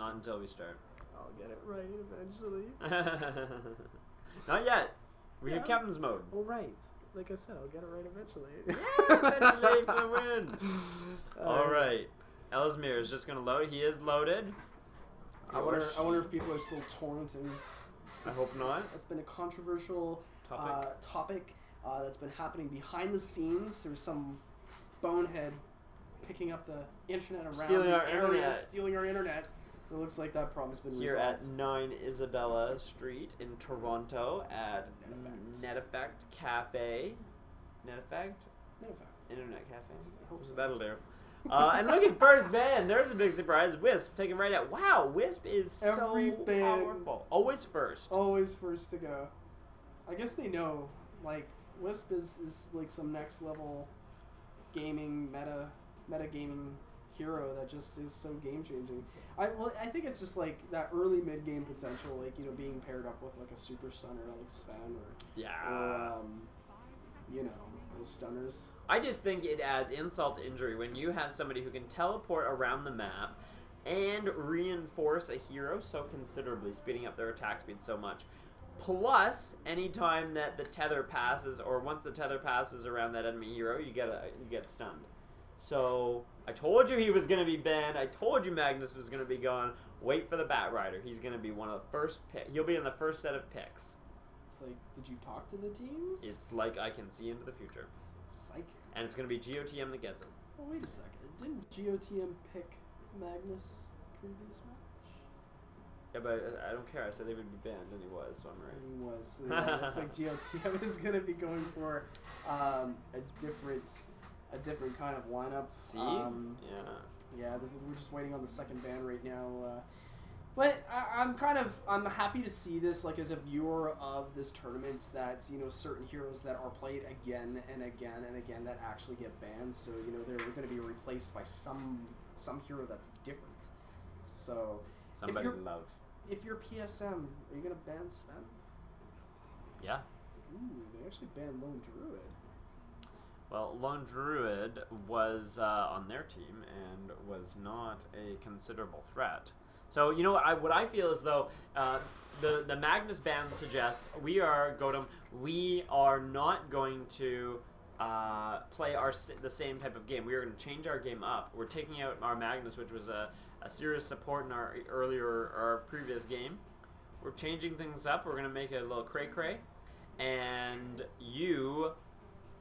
Not until we start. I'll get it right eventually. Not yet. We're in captain's mode. All right. Like I said, I'll get it right eventually. Eventually for the win. All right. Ellesmere is just going to load. He is loaded. I wonder if people are still torrenting. I hope not. It's been a controversial topic that's been happening behind the scenes. There's some bonehead picking up the internet around stealing our internet. It looks like that problem's been here resolved. at 9 Isabella Street in Toronto at Net Effect Cafe. Net Effect? Internet Cafe. I hope so. That'll do. And look at first band. There's a big surprise. Wisp taking right out. Wow, Wisp is Every so band powerful. Always first. Always first to go. I guess they know. Like, Wisp is like some next level gaming meta gaming hero that just is so game changing. I think it's just like that early mid game potential, like, you know, being paired up with like a super stunner like Sven or you know, those stunners. I just think it adds insult to injury when you have somebody who can teleport around the map and reinforce a hero so considerably, speeding up their attack speed so much. Plus, anytime that the tether passes, or once the tether passes around that enemy hero, you get stunned. So I told you he was going to be banned. I told you Magnus was going to be gone. Wait for the Bat Rider. He's going to be one of the first picks. He'll be in the first set of picks. It's like, did you talk to the teams? It's like I can see into the future. Psych. And it's going to be GOTM that gets him. Oh, wait a second. Didn't GOTM pick Magnus previous match? Yeah, but I don't care. I said they would be banned, and he was, so I'm right. And he was. So yeah, it looks like GOTM is going to be going for a different kind of lineup. See? Yeah, we're just waiting on the second ban right now. But I'm happy to see this, like, as a viewer of this tournament, that, you know, certain heroes that are played again and again and again that actually get banned. So, you know, they're going to be replaced by some hero that's different. So Somebody love. If you're PSM, are you going to ban Sven? Yeah. Ooh, they actually banned Lone Druid. Well, Lone Druid was on their team and was not a considerable threat. So, you know, what I feel is though the Magnus ban suggests Gotem, we are not going to play the same type of game. We are going to change our game up. We're taking out our Magnus, which was a serious support in our previous game. We're changing things up. We're going to make it a little cray-cray. And you,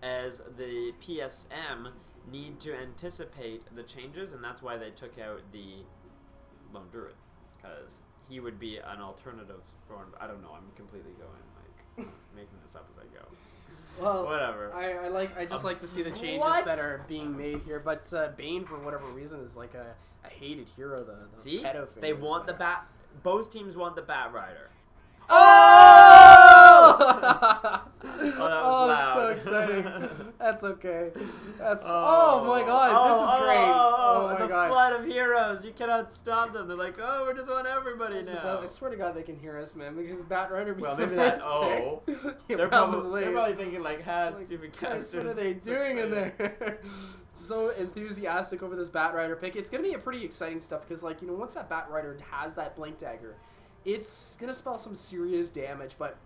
as the PSM, need to anticipate the changes, and that's why they took out the Lone Druid, because he would be an alternative for. I don't know. I'm completely going making this up as I go. Well, whatever. I just like to see the changes that are being made here. But Bane, for whatever reason, is like a hated hero. The See, pedo they want the Bat. Both teams want the Bat Rider. Oh! That was loud. So exciting. That's okay. Oh my god, this is great. Oh my god. The flood of heroes. You cannot stop them. They're like, oh, we just want everybody now. I swear to God they can hear us, man, because Bat Rider well, maybe that's yeah, they're probably thinking like, stupid casters. What are they doing in there? So enthusiastic over this Bat Rider pick. It's going to be a pretty exciting stuff because, like, you know, once that Bat Rider has that Blink Dagger, it's going to spell some serious damage, but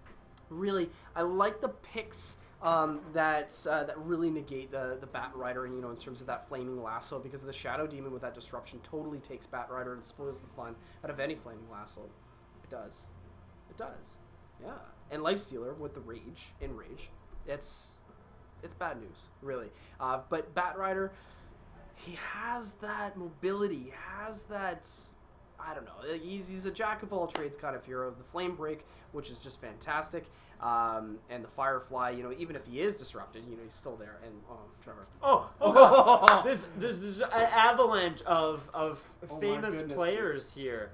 really, I like the picks that really negate the Bat Rider, you know, in terms of that Flaming Lasso, because the Shadow Demon with that Disruption totally takes Bat Rider and spoils the fun out of any Flaming Lasso. It does. It does. Yeah. And Lifestealer with the Enrage. It's bad news, really. But Bat Rider, he has that mobility, he has that... I don't know. He's a jack of all trades kind of hero. The Flame Break, which is just fantastic, and the Firefly. You know, even if he is disrupted, you know, he's still there. And Trevor. Oh God! This an avalanche of famous players here.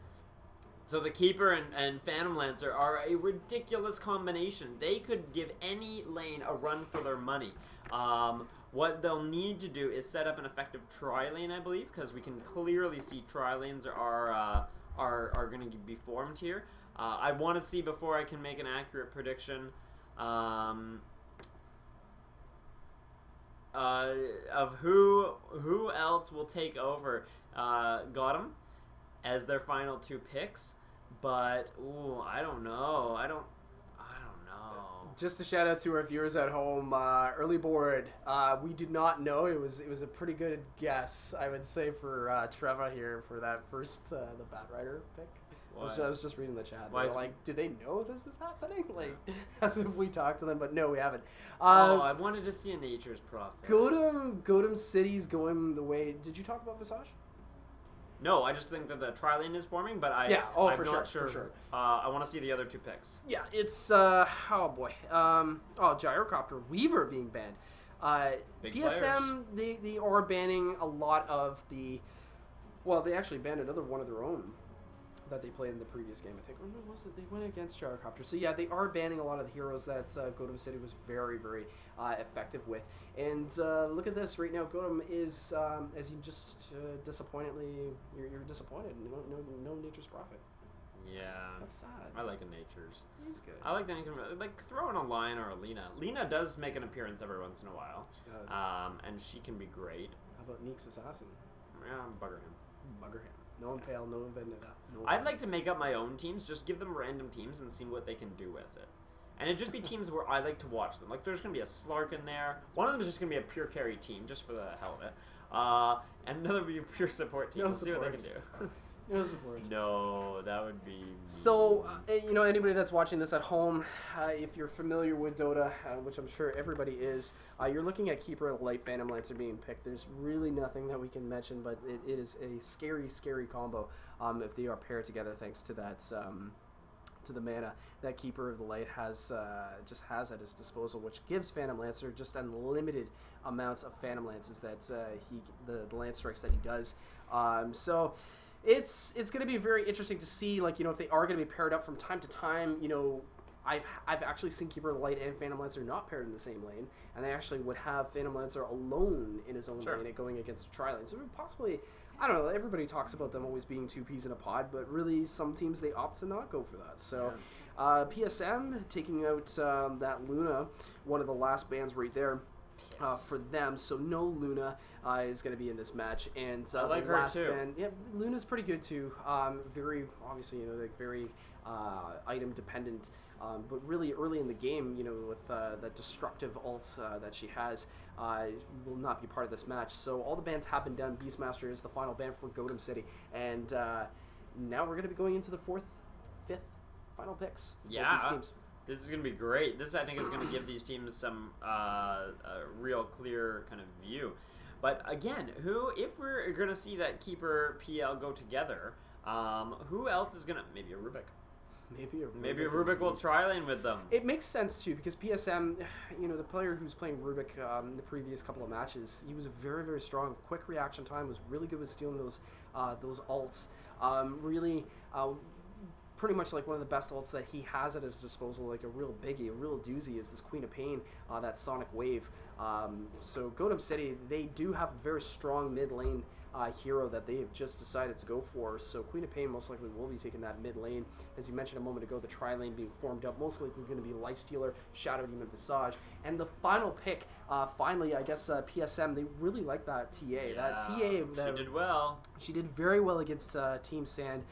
So the Keeper and Phantom Lancer are a ridiculous combination. They could give any lane a run for their money. What they'll need to do is set up an effective tri-lane, I believe, because we can clearly see tri-lanes are going to be formed here. I want to see before I can make an accurate prediction of who else will take over. Gotem. as their final 2 picks, but I don't know. I don't know. Just a shout out to our viewers at home. Early board. We did not know. It was a pretty good guess, I would say, for Trevor here for that first the Batrider pick. I was just reading the chat. They were like, do they know this is happening? Like, as if we talked to them, but no, we haven't. I wanted to see a Nature's Prophet. Gotem City's going the way. Did you talk about Visage? No, I just think that the tri-lane is forming, but I'm not sure. For sure. I want to see the other 2 picks. Yeah, it's oh boy. Gyrocopter Weaver being banned. Big PSM they are banning a lot of the. Well, they actually banned another one of their own that they played in the previous game, I think. Or no, was it? They went against Gyrocopter. So yeah, they are banning a lot of the heroes that Gotem City was very, very effective with. And look at this right now. Gotem is, as you just disappointingly, you're disappointed. No Nature's Prophet. Yeah. That's sad. I like a Nature's. He's good. I like that you can throw in a Lion or a Lena. Lena does make an appearance every once in a while. She does. And she can be great. How about Neek's Assassin? Yeah, bugger him. Bugger him. No Impale, no Vendetta. No I'd like to make up my own teams, just give them random teams and see what they can do with it. And it'd just be teams where I like to watch them. Like, there's going to be a Slark in there. One of them is just going to be a pure carry team, just for the hell of it. And another would be a pure support team. No See what they can do. No support. No, that would be... So, anybody that's watching this at home, if you're familiar with Dota, which I'm sure everybody is, you're looking at Keeper of the Light, Phantom Lancer being picked. There's really nothing that we can mention, but it is a scary, scary combo if they are paired together, thanks to that... to the mana that Keeper of the Light has at his disposal, which gives Phantom Lancer just unlimited amounts of Phantom Lances that the Lance Strikes that he does. So it's going to be very interesting to see, if they are going to be paired up from time to time. I've actually seen Keeper of the Light and Phantom Lancer not paired in the same lane, and they actually would have Phantom Lancer alone in his own lane and going against a tri-lane. So possibly, I don't know, everybody talks about them always being 2 peas in a pod, but really some teams, they opt to not go for that. So PSM taking out that Luna, one of the last bans right there. For them, so no Luna is going to be in this match, and I like the her last too. band, yeah, Luna's pretty good too. Very obviously, very item dependent, but really early in the game, with that destructive ult that she has, will not be part of this match. So all the bans have been done. Beastmaster is the final ban for Gotem City, and now we're going to be going into the 4th, 5th final picks for both these teams. This is going to be great. This, I think, is going to give these teams some a real clear kind of view. But again, if we're going to see that Keeper PL go together, who else is going to... Maybe a Rubik. Maybe a Rubik will tri-lane with them. It makes sense, too, because PSM, the player who's playing Rubik in the previous couple of matches, he was very, very strong. Quick reaction time, was really good with stealing those ults. Really... pretty much like one of the best ults that he has at his disposal, like a real biggie, a real doozy, is this Queen of Pain, that Sonic Wave. So Gotem City, they do have a very strong mid lane hero that they have just decided to go for. So Queen of Pain most likely will be taking that mid lane. As you mentioned a moment ago, the tri-lane being formed up, most likely going to be Lifestealer, Shadow Demon, Visage. And the final pick, finally, I guess PSM, they really like that TA. Yeah, that TA, she did well. She did very well against Team Sand.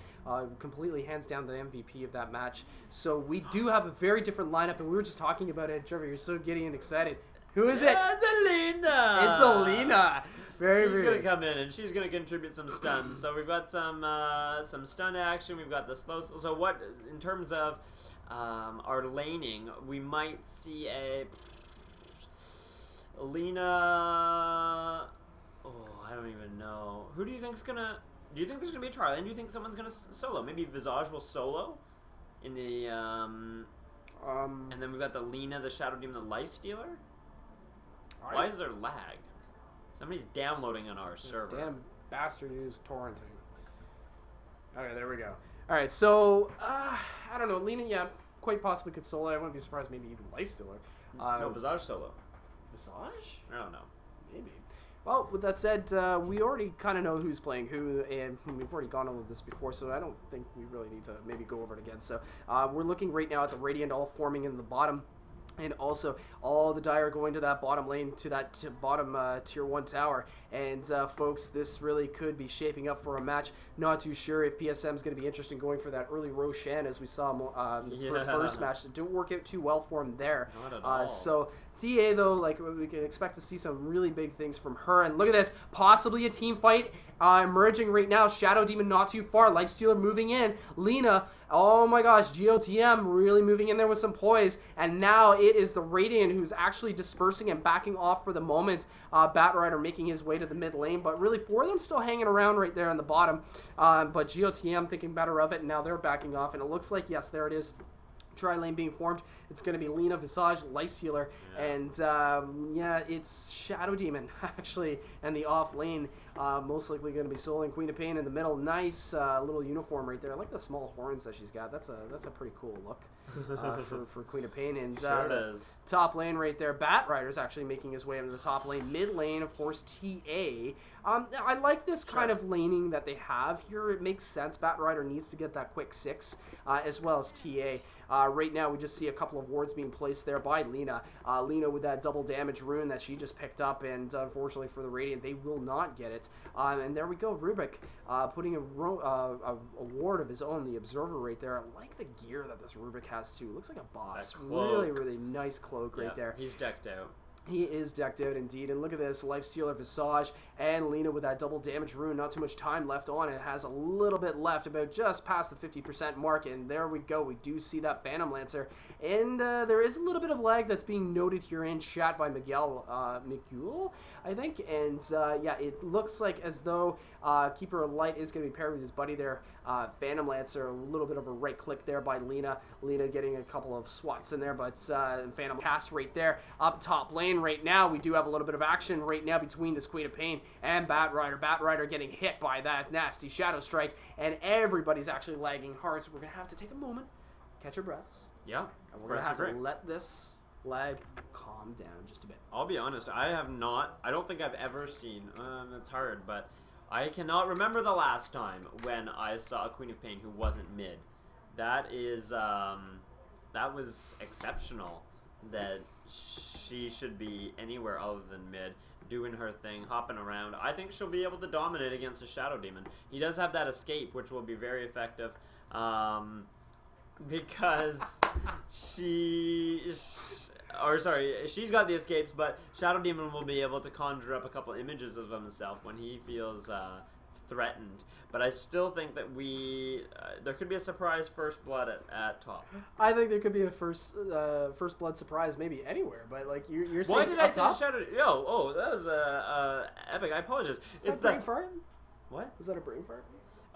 Completely hands down the MVP of that match. So we do have a very different lineup, and we were just talking about it. Trevor, you're so giddy and excited. Who is it? It's Alina. It's Alina. She's going to come in, and she's going to contribute some stuns. So we've got some stun action. We've got the slow. So what, in terms of our laning, we might see a Alina. Oh, I don't even know. Who do you think's going to... Do you think there's going to be a tri-lane? Do you think someone's going to solo? Maybe Visage will solo in the... and then we've got the Lina, the Shadow Demon, the Lifestealer? Why is there lag? Somebody's downloading on our server. Damn bastard who's torrenting. Okay, there we go. Alright, so, I don't know. Lina, yeah, quite possibly could solo. I wouldn't be surprised maybe even Lifestealer. No, Visage solo. Visage? I don't know. Maybe. Well, with that said, we already kind of know who's playing who, and we've already gone over this before, so I don't think we really need to maybe go over it again. So we're looking right now at the Radiant all forming in the bottom. And also, all the die are going to that bottom lane, to that bottom tier 1 tower. And, folks, this really could be shaping up for a match. Not too sure if PSM is going to be interested in going for that early Roshan, as we saw for the first match. It didn't work out too well for him there. Not at all. So, TA, though, like, we can expect to see some really big things from her. And look at this. Possibly a team fight emerging right now. Shadow Demon not too far. Lifestealer moving in. Lena, oh my gosh, GOTM really moving in there with some poise. And now it is the Radiant who's actually dispersing and backing off for the moment. Batrider making his way to the mid lane. But really, 4 of them still hanging around right there on the bottom. But GOTM thinking better of it. And now they're backing off. And it looks like, yes, there it is. Tri-lane being formed. It's going to be Lena, Visage, Lifestealer, and yeah, it's Shadow Demon, actually, and the off lane, most likely going to be soloing Queen of Pain in the middle. Nice little uniform right there. I like the small horns that she's got. That's a pretty cool look for Queen of Pain. And Sure is. Top lane right there, Batrider's actually making his way into the top lane. Mid lane, of course, TA. I like this kind of laning that they have here. It makes sense. Batrider needs to get that quick 6, as well as TA. Right now, we just see a couple of wards being placed there by Lena. Lena with that double damage rune that she just picked up, and unfortunately for the Radiant, they will not get it. And there we go, Rubik putting a ward of his own, the Observer right there. I like the gear that this Rubik has too. Looks like a boss. Really, really nice cloak right there. He's decked out. He is decked out indeed, and look at this, Lifestealer, Visage, and Lena with that double damage rune. Not too much time left on it. Has a little bit left, about just past the 50% mark, and there we go. We do see that Phantom Lancer, and there is a little bit of lag that's being noted here in chat by Miguel, I think, and yeah, it looks like as though Keeper of Light is going to be paired with his buddy there, Phantom Lancer. A little bit of a right click there by Lena. Lena getting a couple of swats in there, but Phantom cast right there up top lane. Right now, we do have a little bit of action right now between this Queen of Pain and Batrider. Batrider getting hit by that nasty Shadow Strike, and everybody's actually lagging hard, so we're going to have to take a moment, catch our breaths. Yeah. And we're going to have to let this lag calm down just a bit. I'll be honest, I don't think I've ever seen, it's hard, but I cannot remember the last time when I saw a Queen of Pain who wasn't mid. That was exceptional that she should be anywhere other than mid, doing her thing, hopping around. I think she'll be able to dominate against a Shadow Demon. He does have that escape, which will be very effective, because she's got the escapes, but Shadow Demon will be able to conjure up a couple images of himself when he feels threatened. But I still think that there could be a surprise first blood at top. I think there could be a first blood surprise maybe anywhere, but like you're saying. Why did I say top? Shadow? That was epic. I apologize. Is that a brain fart? What? Was that a brain fart?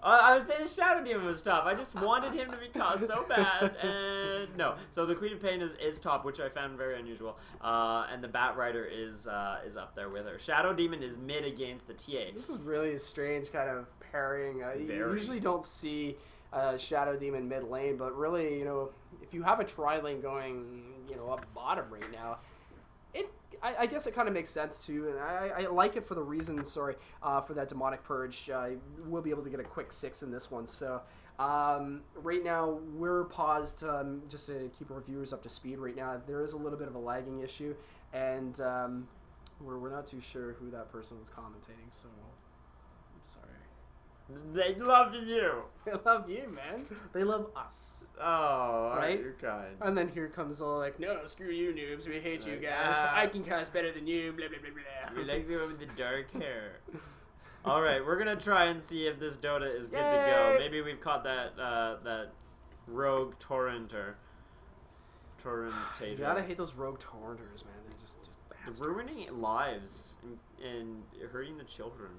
I was saying Shadow Demon was top. I just wanted him to be top so bad, and no. So the Queen of Pain is top, which I found very unusual, and the Batrider is up there with her. Shadow Demon is mid against the TA. This is really a strange kind of pairing. You usually don't see Shadow Demon mid lane, but really, if you have a tri-lane going, up bottom right now, I guess it kind of makes sense too, and I like it for the reasons, for that Demonic Purge. We'll be able to get a quick 6 in this one, so right now we're paused just to keep our viewers up to speed right now. There is a little bit of a lagging issue, and we're not too sure who that person was commentating, so I'm sorry. They love you. They love you, man. They love us. Oh, right? You're kind. And then here comes all like, no, screw you, noobs. We hate you guys. I can cast better than you. Blah blah blah blah. You like the one with the dark hair. All right, we're gonna try and see if this Dota is good to go. Maybe we've caught that rogue torrentator. You gotta hate those rogue torrenters, man. They're just bastards. They're ruining lives and hurting the children.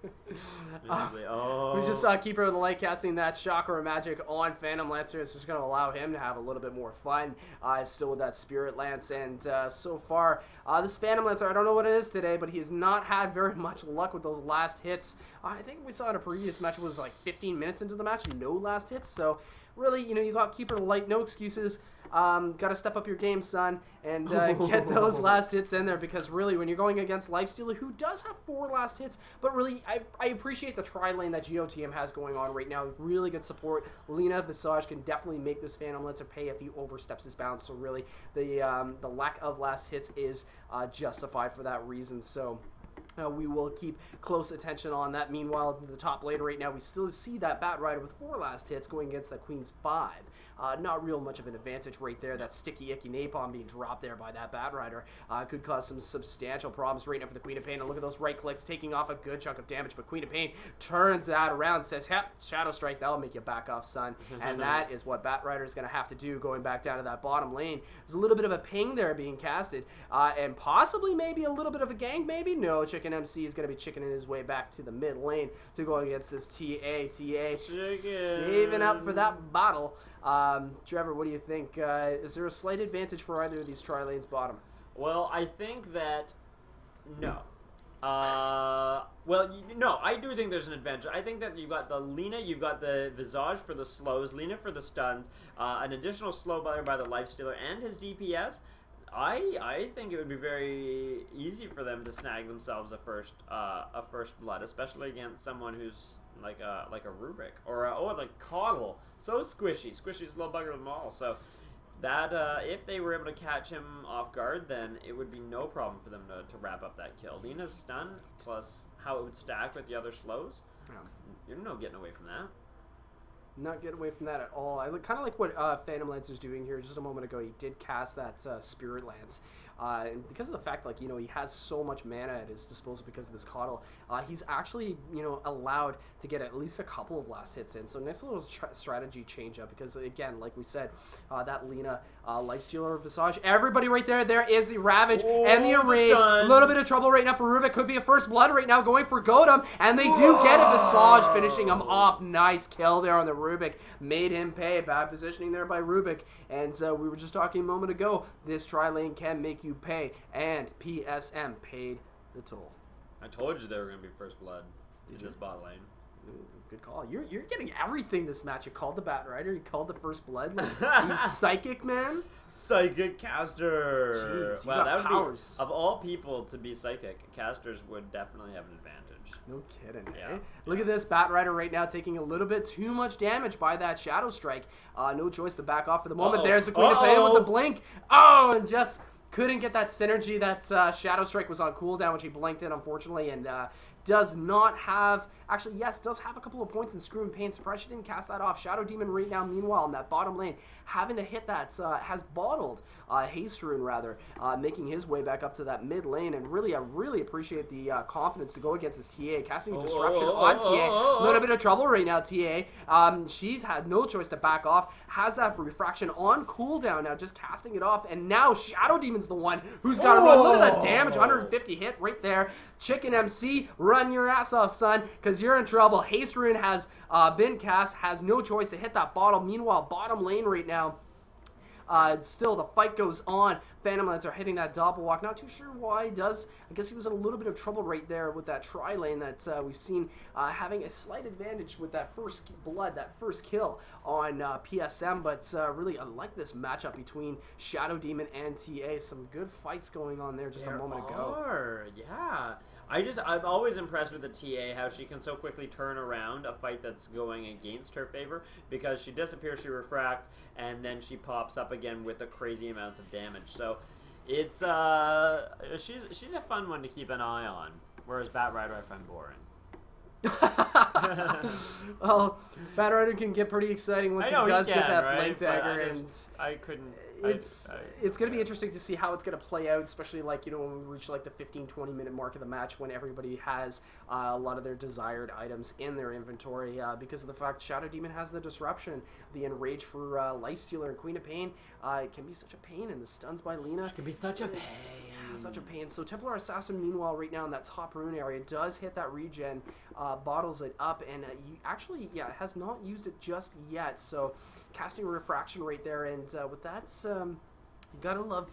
We just saw Keeper of the Light casting that Chakra Magic on Phantom Lancer. It's just going to allow him to have a little bit more fun. Still with that Spirit Lance, and so far, this Phantom Lancer, I don't know what it is today, but he has not had very much luck with those last hits. I think we saw in a previous match it was like 15 minutes into the match, no last hits, so really, you got Keeper of the Light, no excuses. got to step up your game, son, and get those last hits in there, because really, when you're going against Lifestealer, who does have 4 last hits, but really, I appreciate the tri-lane that Gotem has going on right now. Really good support. Lina Visage can definitely make this Phantom Lancer pay if he oversteps his bounds, so really, the lack of last hits is justified for that reason, so... we will keep close attention on that. Meanwhile, the top lane right now, we still see that Bat Rider with 4 last hits going against the Queen's 5. Not real much of an advantage right there. That sticky, icky napalm being dropped there by that Bat Rider could cause some substantial problems right now for the Queen of Pain. And look at those right clicks taking off a good chunk of damage. But Queen of Pain turns that around, says, "Yep, Shadow Strike, that'll make you back off, son." And that is what Bat Rider is going to have to do going back down to that bottom lane. There's a little bit of a ping there being casted. And possibly maybe a little bit of a gank, maybe? No, Chicken MC is going to be chickening his way back to the mid lane to go against this TA. Saving up for that bottle. Trevor, what do you think? Is there a slight advantage for either of these tri-lanes bottom? Well, I think that no. No, I do think there's an advantage. I think that you've got the Lina, you've got the Visage for the slows, Lina for the stuns, an additional slow by the Lifestealer and his DPS. I think it would be very easy for them to snag themselves a first blood, especially against someone who's like a Rubik or like Coddle. So squishy's a little bugger of them all. So that if they were able to catch him off guard, then it would be no problem for them to wrap up that kill. Lina's stun plus how it would stack with the other slows, you're no getting away from that. Not get away from that at all. I kind of like what Phantom Lancer's doing here. Just a moment ago, he did cast that Spirit Lance. And because of the fact, like, he has so much mana at his disposal because of this Coddle, he's actually, allowed to get at least a couple of last hits in. So nice little strategy change up because, again, like we said, that Lina, Lifestealer, Visage, everybody right there. There is the Ravage and the Enrage. A little bit of trouble right now for Rubik. Could be a first blood right now going for Gotem. And they do get it. Visage finishing him off. Nice kill there on the Rubik. Made him pay. Bad positioning there by Rubik. And we were just talking a moment ago. This tri-lane can make you pay, and PSM paid the toll. I told you they were going to be first blood in this bot lane. Ooh, good call. You're getting everything this match. You called the Bat Rider. You called the first blood. Like, you psychic, man. Psychic caster. Jeez, well, that would powers. be, of all people to be psychic, casters would definitely have an advantage. No kidding, yeah. eh? Look at this Bat Rider right now taking a little bit too much damage by that Shadow Strike. No choice to back off for the moment. There's the Queen of Pain with the blink. Oh, and just couldn't get that synergy. That Shadow Strike was on cooldown, which he blinked in, unfortunately, and does not have... Actually, yes, does have a couple of points in Screw and Pain Suppression. Didn't cast that off. Shadow Demon right now, meanwhile, in that bottom lane, having to hit that, has bottled Hasterun, rather, making his way back up to that mid lane. And really, I really appreciate the confidence to go against this TA. Casting a Disruption on TA. A little bit of trouble right now, TA. She's had no choice to back off. Has that Refraction on cooldown now, just casting it off. And now Shadow Demon's the one who's got to run. Look at that damage, 150 hit right there. Chicken MC, run your ass off, son, because you're in trouble. Hasterun has been cast, has no choice to hit that bottle. Meanwhile, bottom lane right now, still the fight goes on. Phantom Lancer hitting that doppelwalk. Not too sure why he does. I guess he was in a little bit of trouble right there with that tri-lane that we've seen having a slight advantage with that first blood, that first kill on PSM. But really, I like this matchup between Shadow Demon and TA. Some good fights going on there just a moment ago. Yeah. I'm always impressed with the TA, how she can so quickly turn around a fight that's going against her favor, because she disappears, she refracts, and then she pops up again with the crazy amounts of damage. So it's she's a fun one to keep an eye on, whereas Bat Rider I find boring. Well, Bat Rider can get pretty exciting once he does get that right? blink dagger, it's going to be interesting to see how it's going to play out, especially when we reach the 15-20 minute mark of the match, when everybody has a lot of their desired items in their inventory, because of the fact Shadow Demon has the Disruption, the Enrage for Lifestealer and Queen of Pain. It can be such a pain, and the stuns by Lina. It can be such a pain. Such a pain. So Templar Assassin, meanwhile, right now in that top rune area, does hit that regen, bottles it up, and has not used it just yet. So casting Refraction right there, and with that You gotta love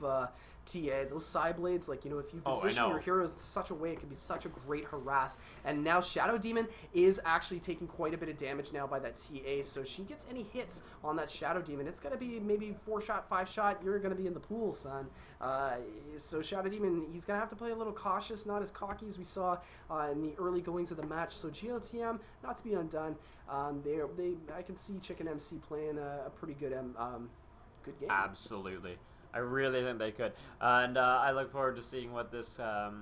TA. Those side blades, like, you know, if you position your heroes in such a way, it can be such a great harass. And now Shadow Demon is actually taking quite a bit of damage now by that TA. So she gets any hits on that Shadow Demon, it's gonna be maybe 4-shot, 5-shot. You're gonna be in the pool, son. So Shadow Demon, he's gonna have to play a little cautious, not as cocky as we saw in the early goings of the match. So GOTM, not to be undone. I can see Chicken MC playing a pretty good good game. Absolutely. I really think they could. And I look forward to seeing what this, the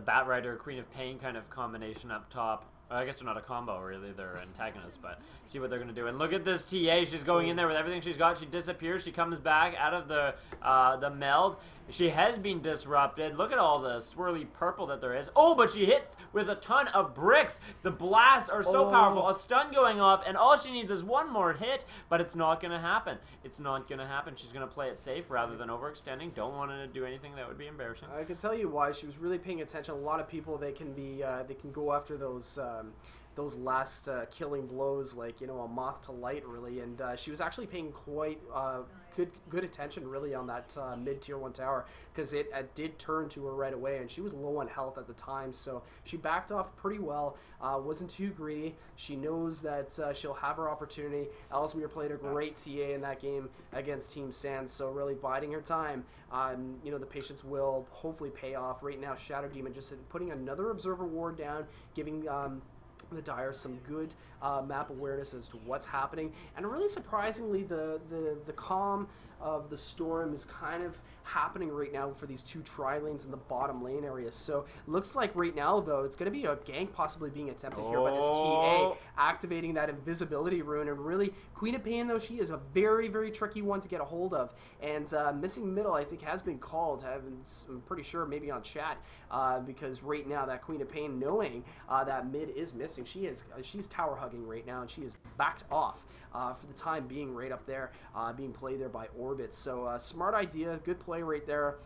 Bat Rider, Queen of Pain kind of combination up top. I guess they're not a combo, really. They're antagonists, but see what they're going to do. And look at this TA. She's going in there with everything she's got. She disappears. She comes back out of the meld. She has been disrupted. Look at all the swirly purple that there is. Oh, but she hits with a ton of bricks. The blasts are so powerful. A stun going off, and all she needs is one more hit, but it's not going to happen. It's not going to happen. She's going to play it safe rather than overextending. Don't want to do anything that would be embarrassing. I can tell you why. She was really paying attention. A lot of people, they can go after those last killing blows, like, you know, a moth to light, really. And she was actually paying quite good attention, really, on that mid tier 1 tower, because it did turn to her right away, and she was low on health at the time, so she backed off pretty well. Wasn't too greedy. She knows that she'll have her opportunity. Ellesmere played a great TA in that game against Team Sands, so really biding her time. You know, the patience will hopefully pay off. Right now, Shadow Demon just putting another Observer Ward down, giving the Dire some good map awareness as to what's happening, and really surprisingly, the calm of the storm is kind of happening right now for these two tri-lanes in the bottom lane area. So looks like right now, though, it's going to be a gank possibly being attempted here by this TA, activating that invisibility rune. And really, Queen of Pain, though, she is a very, very tricky one to get a hold of. And missing middle, I think, has been called. I'm pretty sure, maybe on chat, because right now that Queen of Pain, knowing that mid is missing, she's tower hugging right now, and she is backed off for the time being right up there, being played there by Orbit. So smart idea, good play right there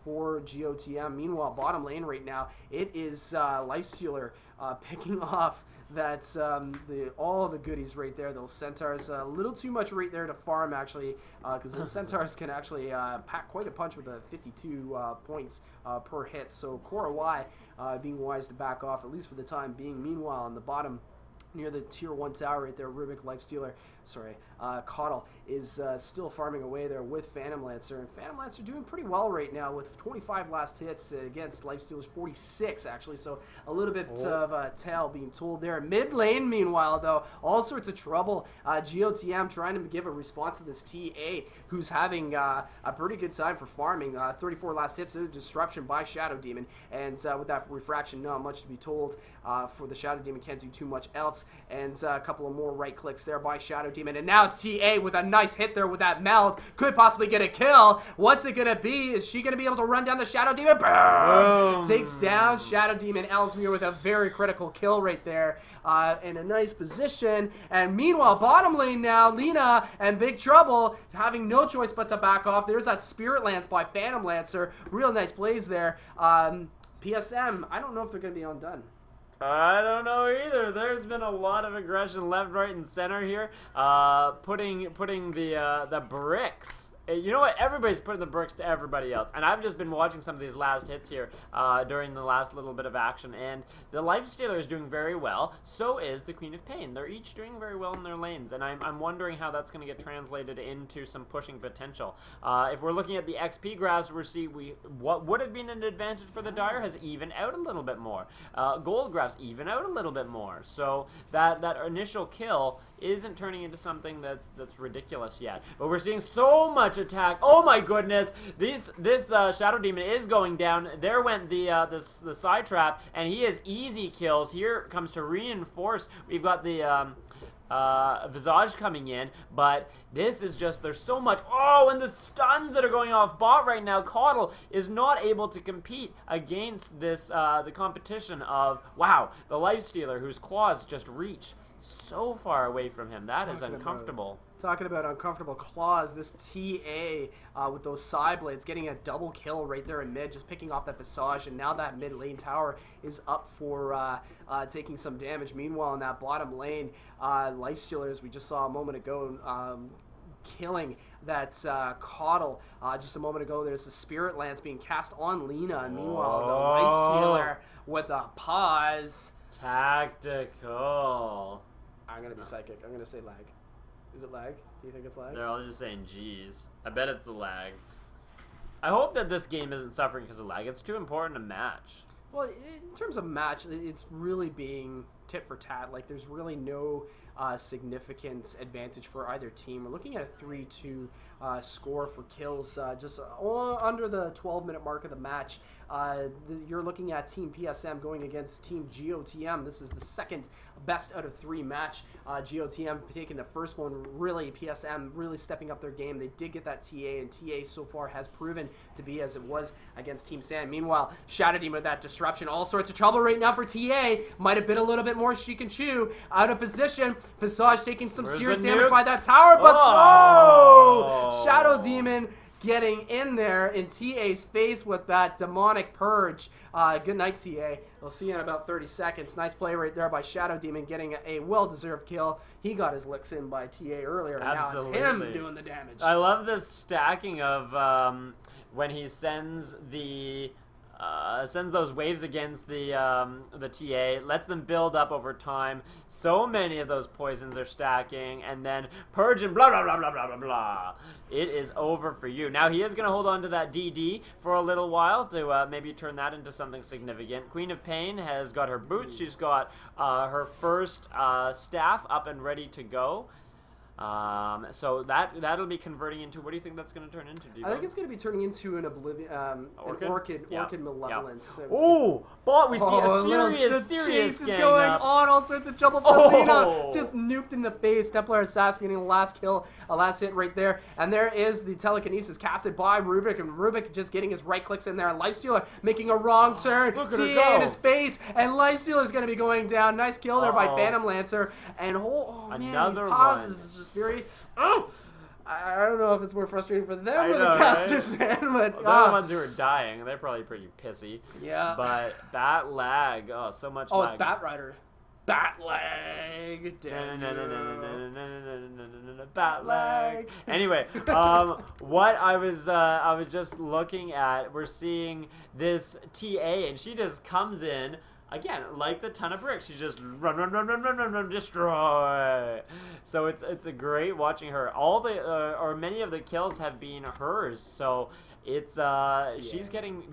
for GOTM. Meanwhile, bottom lane right now, it is Lifestealer picking off that all the goodies right there. Those Centaurs, a little too much right there to farm, actually, because those Centaurs can actually pack quite a punch with a 52 points per hit. So Cora Y being wise to back off, at least for the time being. Meanwhile, on the bottom, near the tier 1 tower right there, Rubik, Lifestealer, Caudle is still farming away there with Phantom Lancer, and Phantom Lancer doing pretty well right now with 25 last hits against Lifestealer's 46, actually, so a little bit of a tale being told there. Mid lane, meanwhile, though, all sorts of trouble. GOTM trying to give a response to this TA, who's having a pretty good time for farming. 34 last hits, disruption by Shadow Demon, and with that refraction, not much to be told for the Shadow Demon, can't do too much else, and a couple of more right clicks there by Shadow Demon, and now it's TA with a nice hit there with that meld, could possibly get a kill. What's it gonna be? Is she gonna be able to run down the Shadow Demon? Boom! Takes down Shadow Demon. Ellesmere with a very critical kill right there, in a nice position. And meanwhile, bottom lane now, Lina and Big Trouble having no choice but to back off. There's that Spirit Lance by Phantom Lancer. Real nice plays there. PSM, I don't know if they're gonna be undone. I don't know either. There's been a lot of aggression left, right, and center here. Putting the bricks. You know what? Everybody's putting the bricks to everybody else. And I've just been watching some of these last hits here during the last little bit of action. And the Lifestealer is doing very well. So is the Queen of Pain. They're each doing very well in their lanes. And I'm wondering how that's going to get translated into some pushing potential. If we're looking at the XP graphs, what would have been an advantage for the Dire has evened out a little bit more. Gold graphs even out a little bit more. So that initial kill isn't turning into something that's ridiculous yet. But we're seeing so much attack. Oh my goodness! This Shadow Demon is going down. There went the side trap, and he has easy kills. Here comes to reinforce. We've got the Visage coming in, but this is just, there's so much. Oh, and the stuns that are going off bot right now. Caudle is not able to compete against this the competition of, wow, the Lifestealer, whose claws just reach so far away from him. That is uncomfortable. Talking about uncomfortable claws, this TA with those side blades getting a double kill right there in mid, just picking off that Visage, and now that mid lane tower is up for taking some damage. Meanwhile, in that bottom lane, Lifestealer, as we just saw a moment ago, killing that's Coddle. Just a moment ago, there's the Spirit Lance being cast on Lena. And meanwhile, the Life Stealer with a pause. Tactical. I'm going to be psychic. I'm going to say lag. Is it lag? Do you think it's lag? They're all just saying G's. I bet it's the lag. I hope that this game isn't suffering because of lag. It's too important to match. Well, in terms of match, it's really being tit for tat. Like, there's really no significant advantage for either team. We're looking at a 3-2 score for kills, just under the 12-minute mark of the match. You're looking at Team PSM going against Team GOTM. This is the second best out of 3 match. GOTM taking the first one. Really, PSM really stepping up their game. They did get that TA, and TA so far has proven to be as it was against Team Sand. Meanwhile, Shadow Demon with that disruption. All sorts of trouble right now for TA. Might have been a little bit more she can chew. Out of position. Visage taking some serious damage by that tower, but Shadow Demon getting in there in TA's face with that demonic purge. Good night, TA. We'll see you in about 30 seconds. Nice play right there by Shadow Demon getting a well-deserved kill. He got his licks in by TA earlier, and Absolutely. now it's him doing the damage. I love this stacking of when he sends those waves against the TA, lets them build up over time. So many of those poisons are stacking, and then Purge and blah, blah, blah, blah, blah, blah, blah. It is over for you. Now, he is going to hold on to that DD for a little while to maybe turn that into something significant. Queen of Pain has got her boots. She's got her first staff up and ready to go. So that'll be converting into, what do you think that's going to turn into, Devo? I think it's going to be turning into an Oblivion, Orchid Malevolence. Yep. Oh, but we see a serious chase is gang going up. on, all sorts of trouble for Lena. Just nuked in the face. Templar Assassin getting a last kill, a last hit right there. And there is the telekinesis casted by Rubik, and Rubik just getting his right clicks in there. And Lifestealer making a wrong turn. Look at her TA go. in his face, and Lifestealer is going to be going down. Nice kill there by Phantom Lancer. And man, Another these pauses one. is just very. I don't know if it's more frustrating for them or the know, casters, right? man, but They're the ones who are dying. They're probably pretty pissy. Yeah. But that lag, so much lag. It's Bat Rider. Bat lag. Bat lag. Anyway, what I was just looking at, we're seeing this TA, and she just comes in. Again, like the ton of bricks, she just run, destroy. So it's a great watching her. All the or many of the kills have been hers. So it's she's getting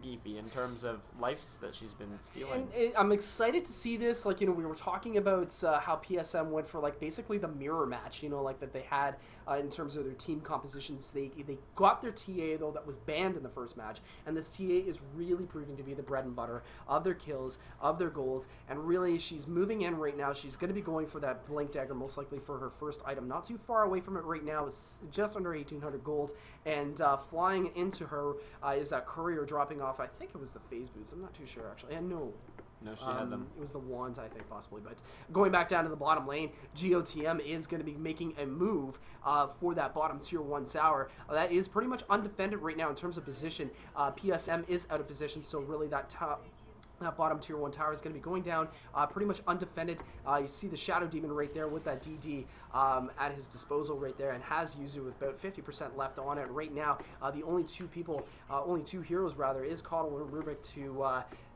beefy in terms of lives that she's been stealing. And I'm excited to see this. Like, we were talking about how PSM went for like basically the mirror match. Like that they had in terms of their team compositions. They got their TA though that was banned in the first match, and this TA is really proving to be the bread and butter of their kills, of their goals, and really she's moving in right now. She's going to be going for that Blink Dagger most likely for her first item. Not too far away from it right now. It's just under 1,800 gold, and flying into her is that Courier dropping off. I think it was the phase boots. I'm not too sure actually. And no, she had them. It was the wands, I think, possibly. But going back down to the bottom lane, GOTM is going to be making a move for that bottom tier 1 tower. That is pretty much undefended right now in terms of position. PSM is out of position, so really that bottom tier 1 tower is going to be going down pretty much undefended. You see the Shadow Demon right there with that DD at his disposal right there, and has Yuzu with about 50% left on it right now. The only two heroes rather, is Coddle and Rubik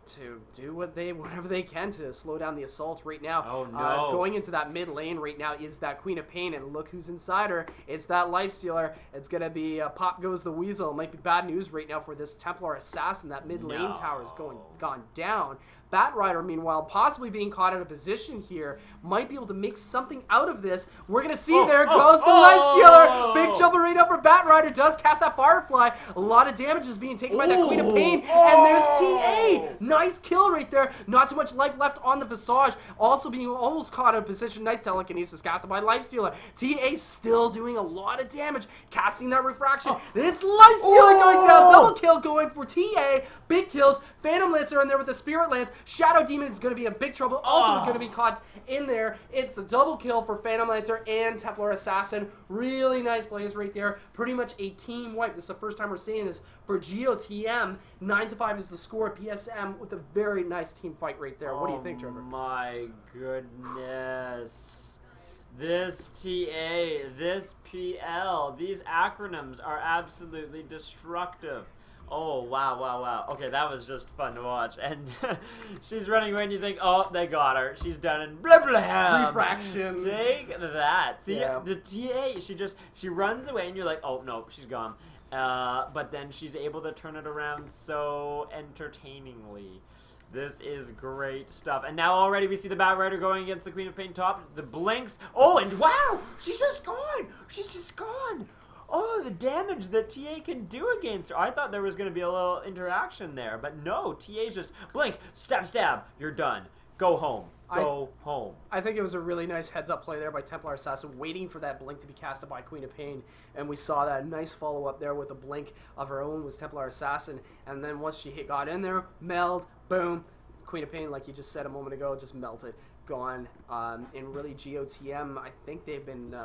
to do whatever they can to slow down the assault right now. Oh no. Going into that mid lane right now is that Queen of Pain, and look who's inside her. It's that Lifestealer. It's going to be pop goes the weasel. It might be bad news right now for this Templar Assassin. That mid lane tower is gone down. Bat Rider, meanwhile, possibly being caught out of position here, might be able to make something out of this. We're going to see there goes the Lifestealer. Big trouble right now for Bat Rider. Does cast that Firefly. A lot of damage is being taken by that Queen of Pain. And there's TA. Nice kill right there. Not too much life left on the Visage. Also being almost caught out of position. Nice telekinesis casted by Lifestealer. TA still doing a lot of damage. Casting that refraction. It's Lifestealer going down. Double kill going for TA. Big kills. Phantom Lancer in there with the Spirit Lance. Shadow Demon is going to be in big trouble. Also going to be caught in there. It's a double kill for Phantom Lancer and Templar Assassin. Really nice plays right there. Pretty much a team wipe. This is the first time we're seeing this for GOTM. 9-5 is the score. PSM with a very nice team fight right there. What do you think, Trevor? Oh my goodness. This TA, this PL, these acronyms are absolutely destructive. Oh, wow. Okay, that was just fun to watch. And she's running away and you think, oh, they got her. She's done and blah, blah. Refraction. Take that. See, Yeah. the TA, she runs away and you're like, oh, no, she's gone. But then she's able to turn it around so entertainingly. This is great stuff. And now already we see the Batrider going against the Queen of Pain top. The blinks. Oh, and wow! She's just gone! She's just gone! Oh, the damage that TA can do against her. I thought there was going to be a little interaction there. But no, TA's just blink, stab, you're done. Go home. Go home. I think it was a really nice heads-up play there by Templar Assassin, waiting for that blink to be casted by Queen of Pain, and we saw that nice follow-up there with a blink of her own was Templar Assassin, and then once she got in there, meld, boom, Queen of Pain, like you just said a moment ago, just melted, gone. And really, GOTM, I think they've been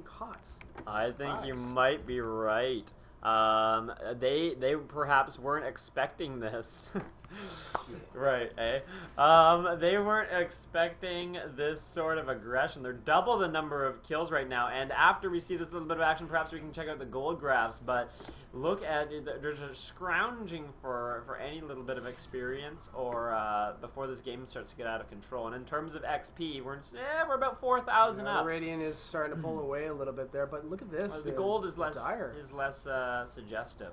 caught. I think you might be right. They perhaps weren't expecting this. Right, eh? They weren't expecting this sort of aggression. They're double the number of kills right now, and after we see this little bit of action, perhaps we can check out the gold graphs, but look at it, they're just scrounging for any little bit of experience or before this game starts to get out of control. And in terms of XP, we're about 4,000 up. Radiant is starting to pull away a little bit there, but look at this. The gold is less suggestive.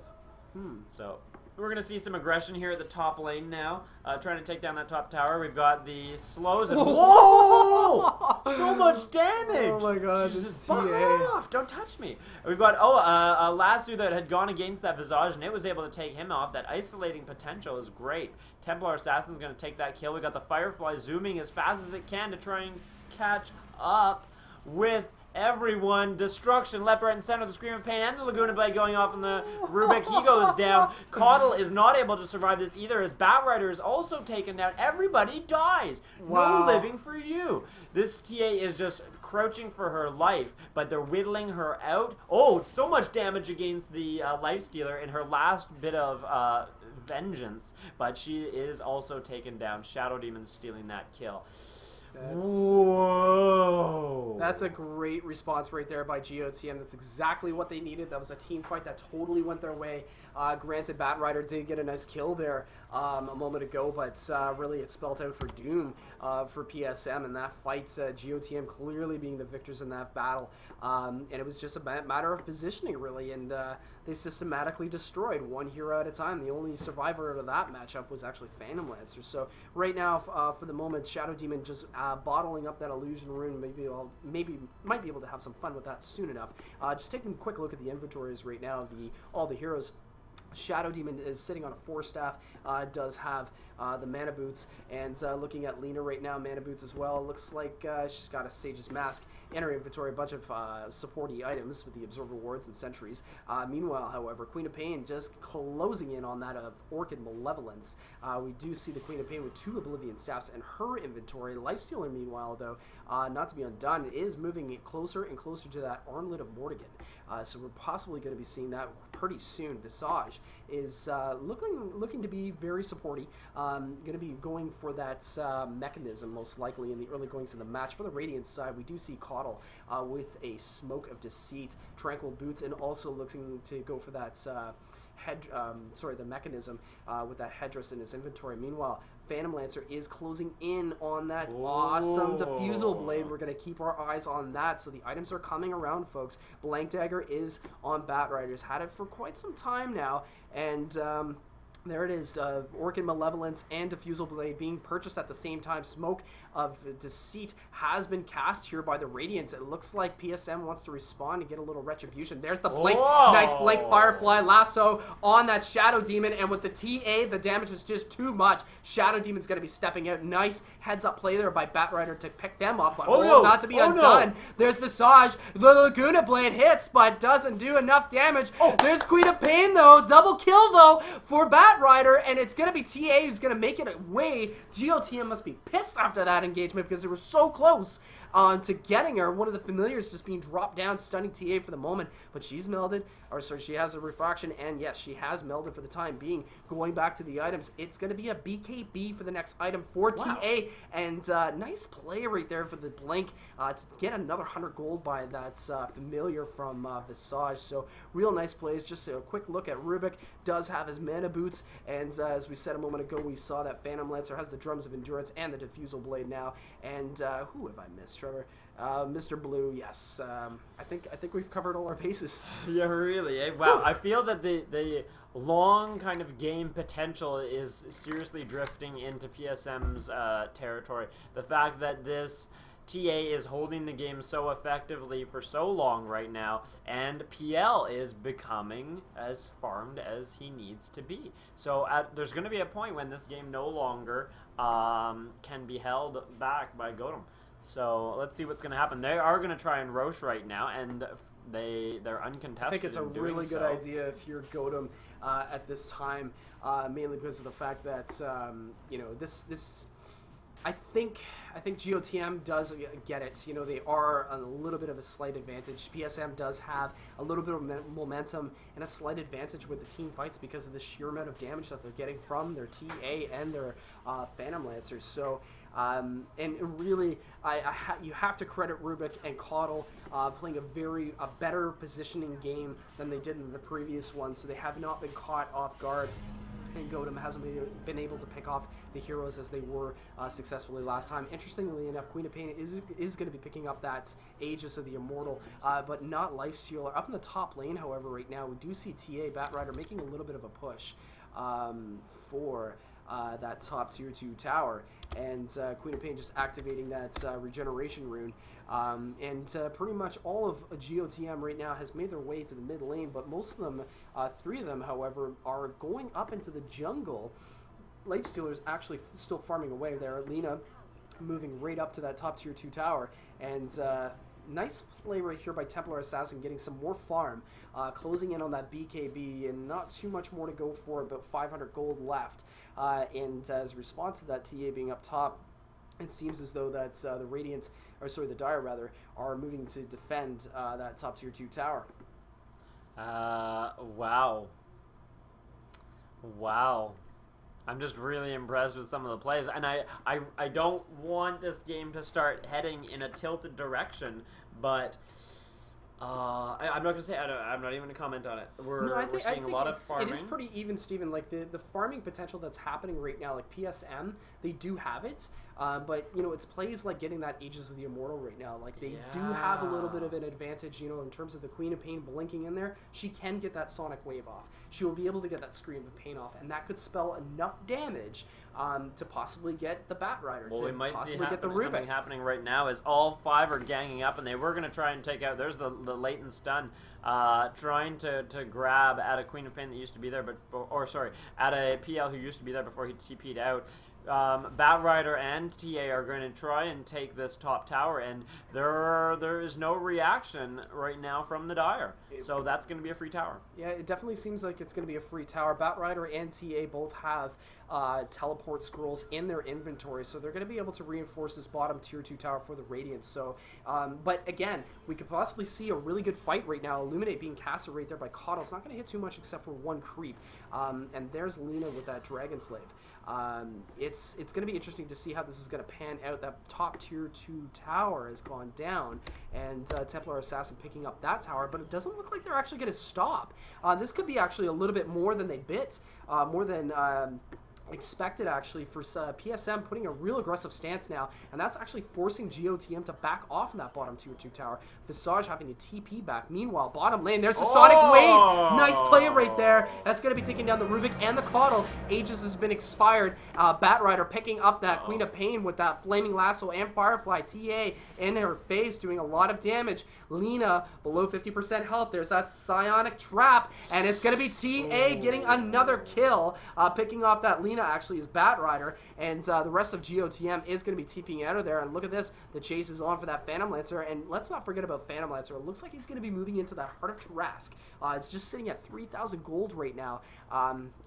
So we're going to see some aggression here at the top lane now, trying to take down that top tower. We've got the slows. And whoa! So much damage! Oh my god, Jesus, this is fuck TA. off! Don't touch me. We've got, a Lasso that had gone against that Visage, and it was able to take him off. That isolating potential is great. Templar Assassin's going to take that kill. We got the Firefly zooming as fast as it can to try and catch up with everyone. Destruction left, right, and center. The Scream of Pain and the Laguna Blade going off on the Rubik. He goes down. Caudle is not able to survive this either, as Batrider is also taken down. Everybody dies. Wow. No living for you. This TA is just crouching for her life, but they're whittling her out. Oh, so much damage against the Lifestealer in her last bit of vengeance, but she is also taken down. Shadow Demon stealing that kill. Whoa! That's a great response right there by GOTM. That's exactly what they needed. That was a team fight that totally went their way. Granted, Batrider did get a nice kill there a moment ago, but really it spelled out for doom for PSM in that fight. GOTM clearly being the victors in that battle. And it was just a matter of positioning, really, and they systematically destroyed one hero at a time. The only survivor of that matchup was actually Phantom Lancer. So right now, for the moment, Shadow Demon just bottling up that illusion rune. Maybe might be able to have some fun with that soon enough. Just taking a quick look at the inventories right now. All the heroes. Shadow Demon is sitting on a 4-staff, does have the Mana Boots, and looking at Lena right now, Mana Boots as well. Looks like she's got a Sage's Mask in her inventory, a bunch of supporty items with the Observer Wards and Sentries. Meanwhile, however, Queen of Pain just closing in on that Orchid Malevolence. We do see the Queen of Pain with 2 Oblivion Staffs in her inventory. Lifestealer, meanwhile, though, not to be undone, is moving it closer and closer to that Armlet of Mortigan. So we're possibly going to be seeing that pretty soon. Visage is looking to be very supporty. Going to be going for that mechanism most likely in the early goings of the match. For the Radiant side, we do see Caudle with a Smoke of Deceit, Tranquil Boots, and also looking to go for that the mechanism with that headdress in his inventory. Meanwhile, Phantom Lancer is closing in on that awesome Diffusal Blade. We're going to keep our eyes on that. So the items are coming around, folks. Blank Dagger is on Batriders. Had it for quite some time now. And there it is. Orchid Malevolence and Diffusal Blade being purchased at the same time. Smoke of Deceit has been cast here by the Radiant. It looks like PSM wants to respond and get a little retribution. There's the blink. Whoa. Nice blink Firefly lasso on that Shadow Demon, and with the TA, the damage is just too much. Shadow Demon's going to be stepping out. Nice heads-up play there by Batrider to pick them up, but not to be undone. There's Visage. The Laguna Blade hits, but doesn't do enough damage. There's Queen of Pain, though. Double kill, though, for Batrider, and it's going to be TA who's going to make it away. GOTM must be pissed after that engagement because they were so close. to getting her. One of the familiars just being dropped down, stunning TA for the moment, but she's melded, or sorry, she has a refraction, and yes, she has melded for the time being. Going back to the items, it's going to be a BKB for the next item for TA, and nice play right there for the blink to get another 100 gold by that familiar from Visage. So real nice plays. Just a quick look at Rubik. Does have his mana boots, and as we said a moment ago, we saw that Phantom Lancer has the drums of endurance and the diffusal blade now. And who have I missed, Trevor? Mr. Blue, yes. I think we've covered all our bases. Yeah, really. Eh? Wow, I feel that the long kind of game potential is seriously drifting into PSM's territory. The fact that this TA is holding the game so effectively for so long right now, and PL is becoming as farmed as he needs to be. So there's going to be a point when this game no longer can be held back by Gotem. So let's see what's going to happen. They are going to try and Roche right now, and they're uncontested. I think it's a really good idea if you're Gotem at this time, mainly because of the fact that this. I think GOTM does get it. You know, they are a little bit of a slight advantage. PSM does have a little bit of momentum and a slight advantage with the team fights because of the sheer amount of damage that they're getting from their TA and their Phantom Lancers. So, and really, you have to credit Rubik and Caudle playing a better positioning game than they did in the previous one. So they have not been caught off guard. And Gotem hasn't been able to pick off the heroes as they were successfully last time. Interestingly enough, Queen of Pain is going to be picking up that Aegis of the Immortal, but not Lifestealer. Up in the top lane, however, right now, we do see TA Batrider making a little bit of a push for that top tier 2 tower, and Queen of Pain just activating that regeneration rune. And pretty much all of GOTM right now has made their way to the mid lane, but most of them, 3 of them, however, are going up into the jungle. Lifestealer's actually still farming away there. Lina moving right up to that top tier 2 tower, and nice play right here by Templar Assassin, getting some more farm, closing in on that BKB, and not too much more to go for, about 500 gold left. And as a response to that TA being up top, it seems as though that the Dire rather, are moving to defend that top tier 2 tower. Wow. I'm just really impressed with some of the plays, and I don't want this game to start heading in a tilted direction, but I'm not going to say, I'm not even going to comment on it. We're seeing a lot of farming. It is pretty even, Steven. Like, the farming potential that's happening right now, like PSM, they do have it. But, you know, it's plays like getting that Aegis of the Immortal right now. Like, they do have a little bit of an advantage, you know, in terms of the Queen of Pain blinking in there. She can get that Sonic Wave off. She will be able to get that Scream of Pain off, and that could spell enough damage to possibly get the Batrider, well, to we might possibly see get the something Rubik. happening right now is all 5 are ganging up, and they were going to try and take out, there's the latent stun, trying to grab at a Queen of Pain that used to be there, at a PL who used to be there before he TP'd out. Batrider and TA are going to try and take this top tower, and there is no reaction right now from the Dire. So that's going to be a free tower. Yeah, it definitely seems like it's going to be a free tower. Batrider and TA both have teleport scrolls in their inventory, so they're going to be able to reinforce this bottom tier 2 tower for the Radiance. So, but again, we could possibly see a really good fight right now. Illuminate being casted right there by Caudle. It's not going to hit too much except for 1 creep. And there's Lina with that Dragon Slave. It's going to be interesting to see how this is going to pan out. That top tier 2 tower has gone down, and Templar Assassin picking up that tower, but it doesn't look like they're actually going to stop. This could be actually a little bit more than they bit, more than expected actually, for PSM putting a real aggressive stance now, and that's actually forcing GOTM to back off in that bottom tier 2 tower. Visage having to TP back. Meanwhile, bottom lane, there's the Sonic Wave. Nice play right there. That's going to be taking down the Rubik and the Caudle. Aegis has been expired. Batrider picking up that Queen of Pain with that Flaming Lasso and Firefly. TA in her face doing a lot of damage. Lina below 50% health. There's that Psionic Trap, and it's going to be TA getting another kill, picking off that Lina actually is Batrider, and the rest of GOTM is going to be TPing out of there. And look at this, the chase is on for that Phantom Lancer, and let's not forget about Phantom Lancer. It looks like he's going to be moving into that Heart of Tarrasque. It's just sitting at 3,000 gold right now.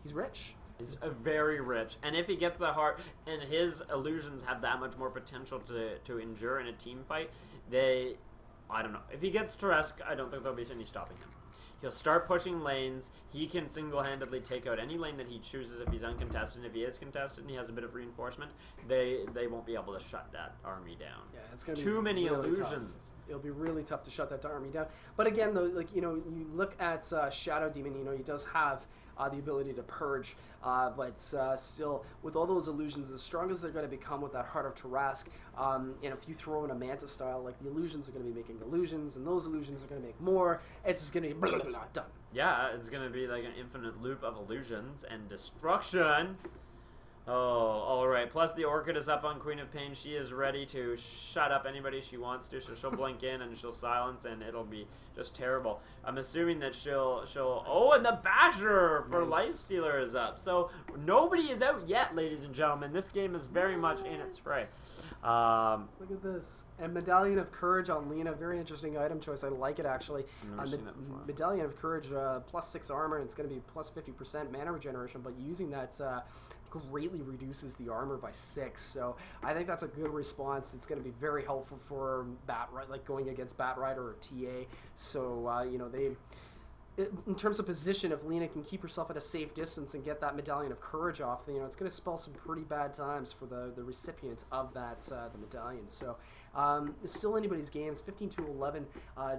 He's rich. He's very rich, and if he gets the heart, and his illusions have that much more potential to endure in a team fight, I don't know. If he gets Teresk, I don't think there'll be any stopping him. He'll start pushing lanes. He can single-handedly take out any lane that he chooses if he's uncontested. And if he is contested and he has a bit of reinforcement, they won't be able to shut that army down. Yeah, it's gonna be too many really illusions. Tough. It'll be really tough to shut that army down. But again, though, like you look at Shadow Demon. He does have the ability to purge, but still, with all those illusions, as strong as they're going to become with that Heart of Tarask, and if you throw in a Manta style, like the illusions are going to be making illusions, and those illusions are going to make more. It's just going to be blah, blah, blah, done. Yeah, it's going to be like an infinite loop of illusions and destruction. Oh, all right. Plus, the Orchid is up on Queen of Pain. She is ready to shut up anybody she wants to. So she'll blink in and she'll silence, and it'll be just terrible. I'm assuming that she'll. Oh, and the Basher for Lifestealer is up. So nobody is out yet, ladies and gentlemen. This game is very much in its fray. Look at this. And Medallion of Courage on Lena. Very interesting item choice. I like it, actually. I've never seen that before. Medallion of Courage, plus 6 armor, and it's going to be plus 50% mana regeneration, but using that greatly reduces the armor by 6. So I think that's a good response. It's going to be very helpful for going against Batrider or TA. So, in terms of position, if Lena can keep herself at a safe distance and get that Medallion of Courage off, it's going to spell some pretty bad times for the recipient of that the medallion. So it's still anybody's game. It's 15-11,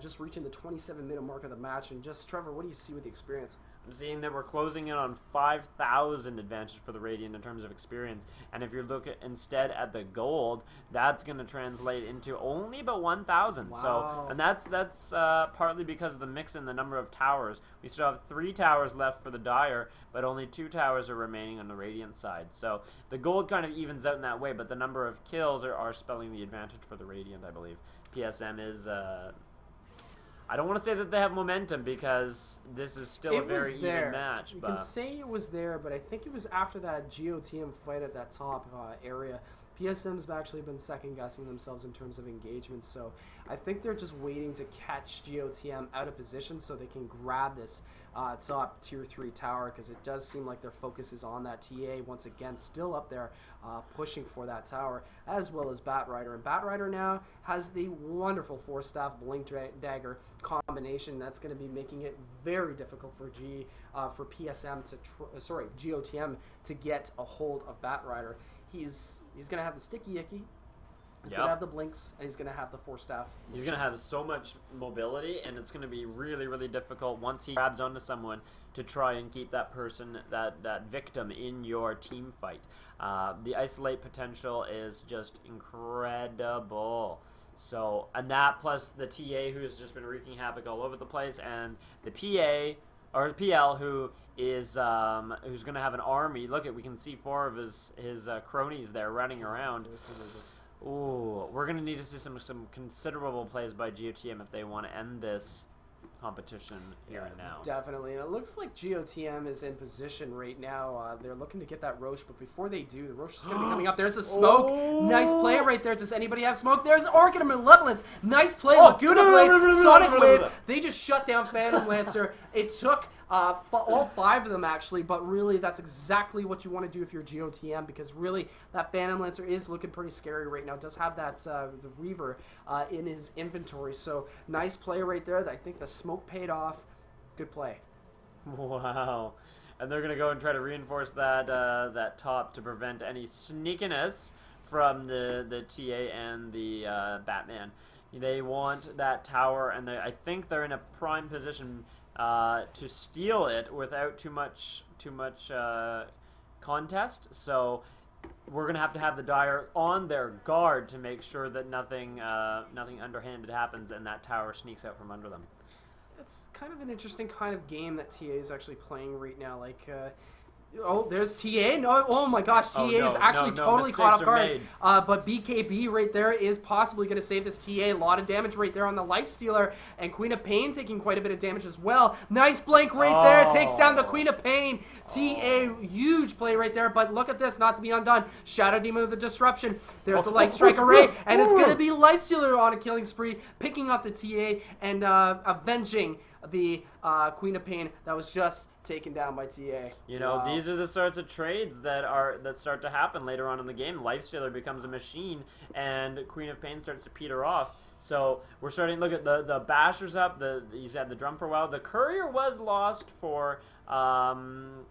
just reaching the 27-minute mark of the match. And just, Trevor, what do you see with the experience? I'm seeing that we're closing in on 5,000 advantage for the Radiant in terms of experience. And if you look instead at the gold, that's going to translate into only about 1,000. Wow. So, and that's partly because of the mix in the number of towers. We still have 3 towers left for the Dire, but only 2 towers are remaining on the Radiant side. So the gold kind of evens out in that way, but the number of kills are spelling the advantage for the Radiant, I believe. PSM is... I don't want to say that they have momentum because this is still a very even match. You can say it was there, but I think it was after that GOTM fight at that top area. PSM's actually been second-guessing themselves in terms of engagement, so I think they're just waiting to catch GOTM out of position so they can grab this top tier 3 tower, because it does seem like their focus is on that TA once again, still up there pushing for that tower, as well as Batrider. And Batrider now has the wonderful 4-staff Blink Dagger combination that's going to be making it very difficult for PSM GOTM to get a hold of Batrider. He's going to have the Sticky Icky, he's going to have the Blinks, and he's going to have the 4-staff. He's going to have so much mobility, and it's going to be really, really difficult once he grabs onto someone to try and keep that person, that victim in your team fight. The isolate potential is just incredible. So, and that plus the TA who's just been wreaking havoc all over the place, and the PA or PL who is who's going to have an army. Look at, we can see 4 of his cronies there running around. Ooh, we're going to need to see some considerable plays by GOTM if they want to end this competition here and now. Definitely. And it looks like GOTM is in position right now. They're looking to get that Roche, but before they do, the Roche is going to be coming up. There's a smoke. Oh. Nice play right there. Does anybody have smoke? There's Orchid of Malevolence. Nice play. Laguna Blade, Sonic Wave. They just shut down Phantom Lancer. It took all 5 of them, actually, but really that's exactly what you want to do if you're GOTM, because really that Phantom Lancer is looking pretty scary right now. It does have that the Reaver in his inventory, so nice play right there. I think the smoke paid off. Good play. Wow. And they're going to go and try to reinforce that top to prevent any sneakiness from the TA and the Batman. They want that tower, and I think they're in a prime position to steal it without too much contest. So we're gonna have the Dire on their guard to make sure that nothing underhanded happens and that tower sneaks out from under them. It's kind of an interesting kind of game that TA is actually playing right now. Like, oh, there's TA. No, oh my gosh, TA is actually totally caught off guard. But BKB right there is possibly going to save this TA. A lot of damage right there on the Lifestealer, and Queen of Pain taking quite a bit of damage as well. Nice blink right there. Takes down the Queen of Pain. TA, huge play right there. But look at this, not to be undone. Shadow Demon with the disruption. There's the Light Strike Array, and it's going to be Lifestealer on a killing spree, picking up the TA and avenging the Queen of Pain that was just taken down by TA. You know, Wow. these are the sorts of trades that start to happen later on in the game. Lifestealer becomes a machine, and Queen of Pain starts to peter off. So we're starting to look at the Basher's up. He's had the drum for a while. The Courier was lost for the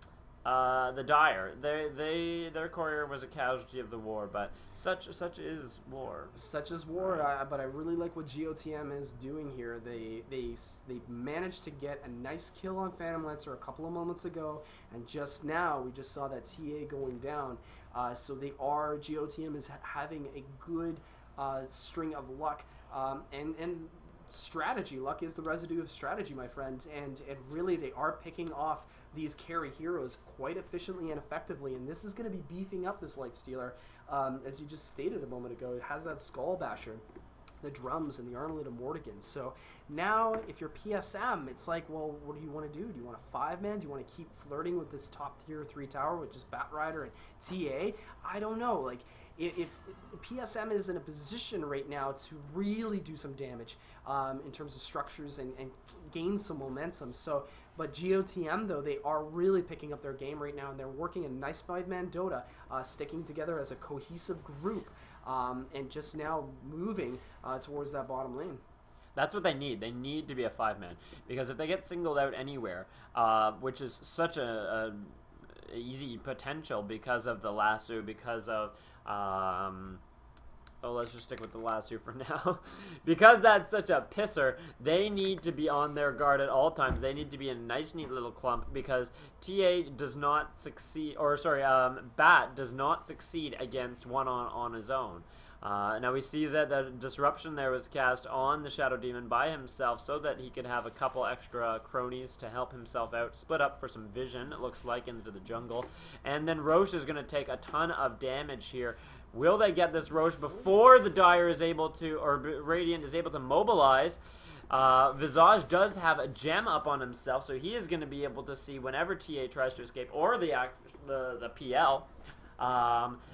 Dire. Their Courier was a casualty of the war, but such is war. Such is war. But I really like what GOTM is doing here. They managed to get a nice kill on Phantom Lancer a couple of moments ago, and just now we just saw that TA going down. So GOTM is having a good string of luck, and strategy. Luck is the residue of strategy, my friend, and really they are picking off these carry heroes quite efficiently and effectively, and this is going to be beefing up this Lifestealer. As you just stated a moment ago, it has that Skull Basher, the drums, and the Armlet of Mortigans. So now, if you're PSM, it's like, well, what do you want to do? Do you want a 5-man? Do you want to keep flirting with this top tier 3 tower with just Batrider and TA? I don't know. Like, if PSM is in a position right now to really do some damage in terms of structures and gain some momentum. So, but GOTM, though, they are really picking up their game right now, and they're working a nice 5-man Dota, sticking together as a cohesive group, and just now moving towards that bottom lane. That's what they need. They need to be a 5-man, because if they get singled out anywhere, which is such a easy potential because of the lasso, because of let's just stick with the lasso for now. Because that's such a pisser, they need to be on their guard at all times. They need to be in a nice, neat little clump, because TA does not succeed, Bat does not succeed against one on his own. Now we see that the disruption there was cast on the Shadow Demon by himself so that he could have a couple extra cronies to help himself out, split up for some vision, it looks like, into the jungle. And then Roche is going to take a ton of damage here. Will they get this Roche before the Dire is able to, or Radiant is able to mobilize? Visage does have a gem up on himself, so he is going to be able to see whenever TA tries to escape, or the PL.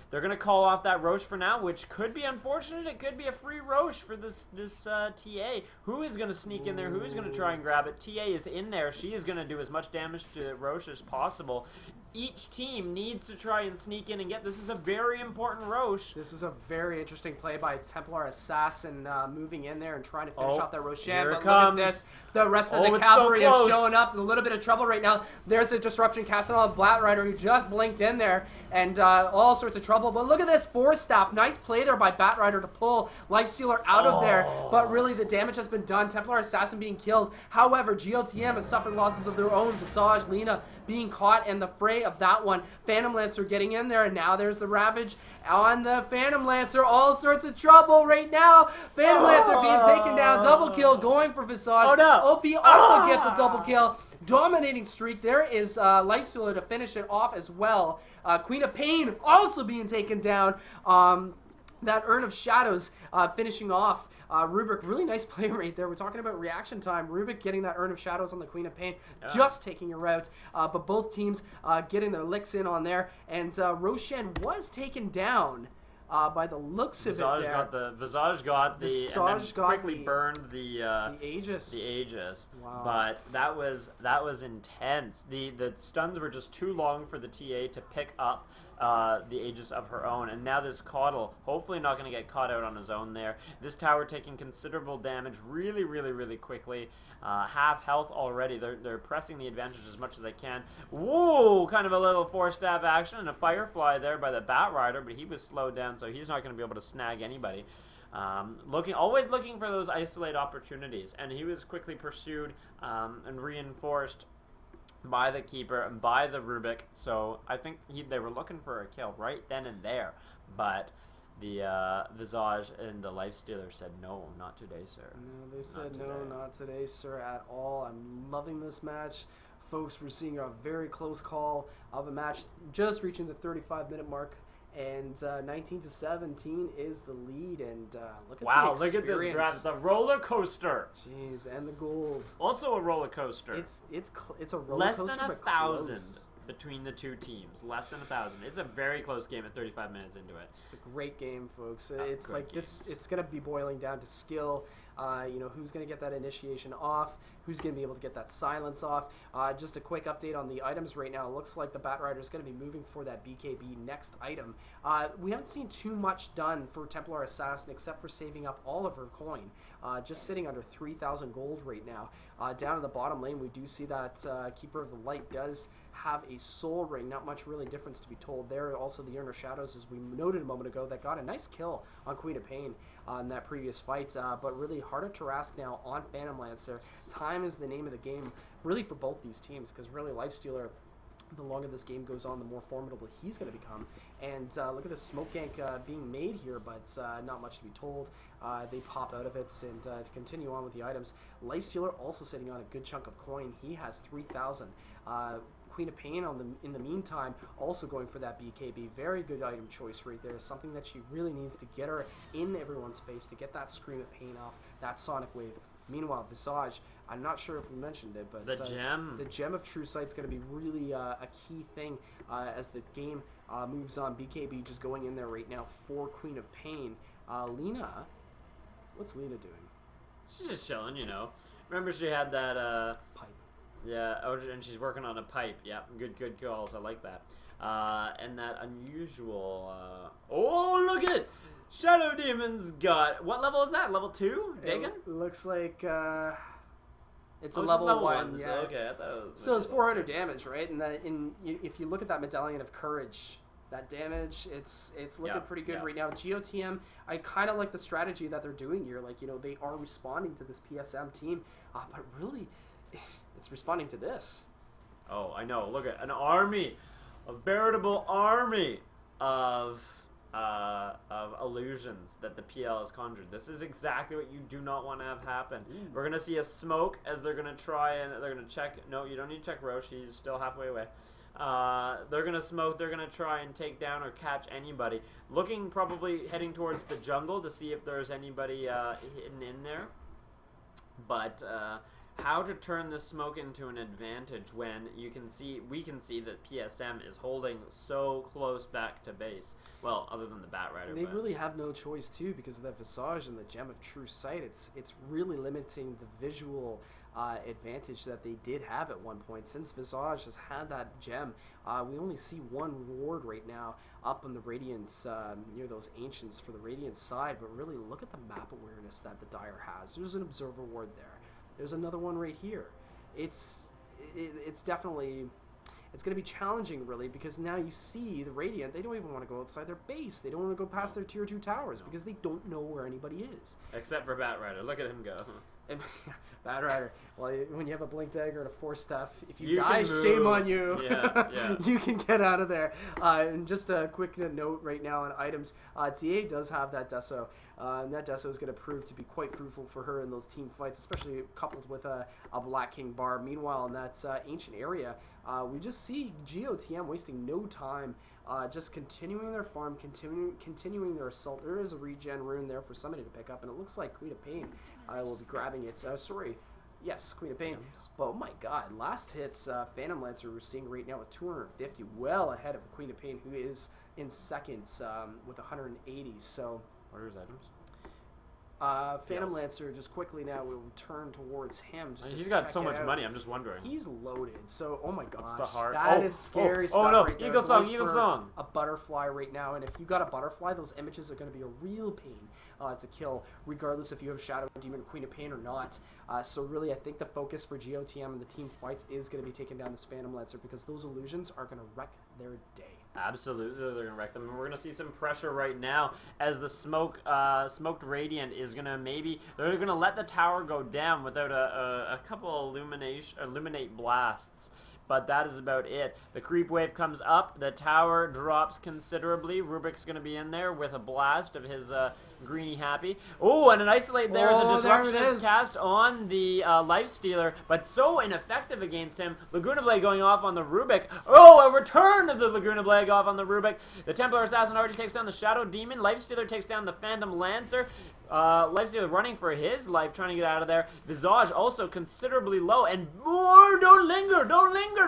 They're going to call off that Roche for now, which could be unfortunate. It could be a free Roche for this TA. Who is going to sneak in there? Who is going to try and grab it? TA is in there. She is going to do as much damage to Roche as possible. Each team needs to try and sneak in and get this. Is a very important Roche. This is a very interesting play by Templar Assassin, moving in there and trying to finish off that Roshan. But comes. Look at this. The rest of the cavalry so is showing up in a little bit of trouble right now. There's a disruption casting on Blatrider who just blinked in there, and all sorts of trouble. But look at this Force Staff. Nice play there by Batrider to pull Lifestealer out of there. But really the damage has been done. Templar Assassin being killed. However, GOTM has suffered losses of their own. Visage, Lena being caught in the fray of that one. Phantom Lancer getting in there, and now there's the Ravage on the Phantom Lancer. All sorts of trouble right now. Phantom Lancer being taken down. Double kill going for Visage. Oh no! OP also gets a double kill. Dominating streak. There is Lifestealer to finish it off as well. Queen of Pain also being taken down. That Urn of Shadows finishing off. Rubik, really nice play right there. We're talking about reaction time. Rubik getting that Urn of Shadows on the Queen of Pain, just taking her out. But both teams getting their licks in on there. And Roshan was taken down by the looks of it there. Visage got the and then quickly burned the Aegis. The Aegis. Wow. But that was intense. The stuns were just too long for the TA to pick up the Aegis of her own, and now this Caudle, hopefully not going to get caught out on his own there. This tower taking considerable damage really, really, really quickly. Half health already. They're pressing the advantage as much as they can. Whoa! Kind of a little four-stab action and a Firefly there by the Batrider, but he was slowed down, so he's not going to be able to snag anybody. Always looking for those isolate opportunities, and he was quickly pursued and reinforced by the Keeper and by the Rubik. So I think they were looking for a kill right then and there, but the Visage and the Lifestealer said, no, not today, sir. No, they said no, not today, sir, at all. I'm loving this match. Folks, we're seeing a very close call of a match just reaching the 35-minute mark. And 19-17 is the lead, and look at look at this graph. It's a roller coaster. Jeez, and the gold. Also a roller coaster. It's a roller less coaster. Less than 1,000 between the two teams. Less than 1,000. It's a very close game at 35 minutes into it. It's a great game, folks. It's like games. It's gonna be boiling down to skill. Who's going to get that initiation off? Who's going to be able to get that silence off? Just a quick update on the items right now. It looks like the Bat Rider is going to be moving for that BKB next item. We haven't seen too much done for Templar Assassin except for saving up all of her coin. Just sitting under 3,000 gold right now. Down in the bottom lane, we do see that Keeper of the Light does have a soul ring. Not much really difference to be told there. Also the Inner Shadows, as we noted a moment ago, that got a nice kill on Queen of Pain in that previous fight, but really harder to ask now on Phantom Lancer. Time is the name of the game really for both these teams, because really Lifestealer, the longer this game goes on, the more formidable he's going to become. And look at the smoke gank being made here, but not much to be told. They pop out of it and to continue on with the items. Lifestealer also sitting on a good chunk of coin. He has 3,000. Queen of Pain in the meantime also going for that BKB. Very good item choice right there. Something that she really needs to get her in everyone's face to get that Scream of Pain off, that Sonic Wave. Meanwhile, Visage, I'm not sure if we mentioned it, but the gem of True Sight is going to be really a key thing as the game moves on. BKB just going in there right now for Queen of Pain. Lena, what's Lena doing? She's just chilling, Remember she had that pipe. Yeah, and she's working on a pipe. Yeah, good calls. I like that. And that unusual. Oh, look at it! Shadow Demon's got, what level is that? Level 2? Dagon? It looks like it's a just level 1. So, yeah. okay, I thought it was So it's 400 damage, right? And if you look at that Medallion of Courage, that damage, it's looking pretty good right now. GOTM, I kind of like the strategy that they're doing here. Like, they are responding to this PSM team, but really, it's responding to this. Oh, I know. Look at an army, a veritable army of illusions that the PL has conjured. This is exactly what you do not want to have happen. We're gonna see a smoke as they're gonna try and they're gonna check. No, you don't need to check Roche. He's still halfway away. They're gonna smoke. They're gonna try and take down or catch anybody. Looking, probably heading towards the jungle to see if there's anybody hidden in there. But how to turn the smoke into an advantage when we can see that PSM is holding so close back to base. Well, other than the Bat Rider. They really have no choice too, because of that Visage and the Gem of True Sight. It's really limiting the visual advantage that they did have at one point. Since Visage has had that gem, we only see one ward right now up on the Radiance near those Ancients for the Radiance side. But really, look at the map awareness that the Dire has. There's an Observer ward there. There's another one right here. It's definitely, it's going to be challenging, really, because now you see the Radiant, they don't even want to go outside their base. They don't want to go past their tier 2 towers because they don't know where anybody is. Except for Bat Rider. Look at him go. And, Bat Rider. Well, when you have a Blink Dagger and a Force Staff, if you die, shame on you. Yeah. You can get out of there. And just a quick note right now on items. TA does have that Deso. And that Deso is going to prove to be quite fruitful for her in those team fights, especially coupled with a Black King bar. Meanwhile, in that ancient area, we just see GOTM wasting no time, just continuing their farm, continuing their assault. There is a regen rune there for somebody to pick up, and it looks like Queen of Pain will be grabbing it. Yes, Queen of Pain. But oh my god, last hits, Phantom Lancer we're seeing right now with 250, well ahead of Queen of Pain, who is in seconds with 180. So what are his items? Phantom Lancer just quickly now will turn towards him. He's got so much money. I'm just wondering. He's loaded. So oh my gosh, the heart? That is scary stuff. Oh no, right there. Eagle Song. A butterfly right now, and if you got a butterfly, those images are going to be a real pain to kill, regardless if you have Shadow Demon, Queen of Pain or not. So really, I think the focus for GOTM and the team fights is going to be taking down this Phantom Lancer, because those illusions are going to wreck their day. Absolutely, they're going to wreck them. And we're going to see some pressure right now as the smoked Radiant is going to they're going to let the tower go down without a couple illuminate blasts. But that is about it. The creep wave comes up. The tower drops considerably. Rubik's going to be in there with a blast of his Greeny Happy. Oh, and an Isolate there is a disruption is cast on the Lifestealer, but so ineffective against him. Laguna Blade going off on the Rubik. Oh, a return of the Laguna Blade off on the Rubik. The Templar Assassin already takes down the Shadow Demon. Lifestealer takes down the Phantom Lancer. Lifestealer running for his life, trying to get out of there. Visage also considerably low, and don't linger.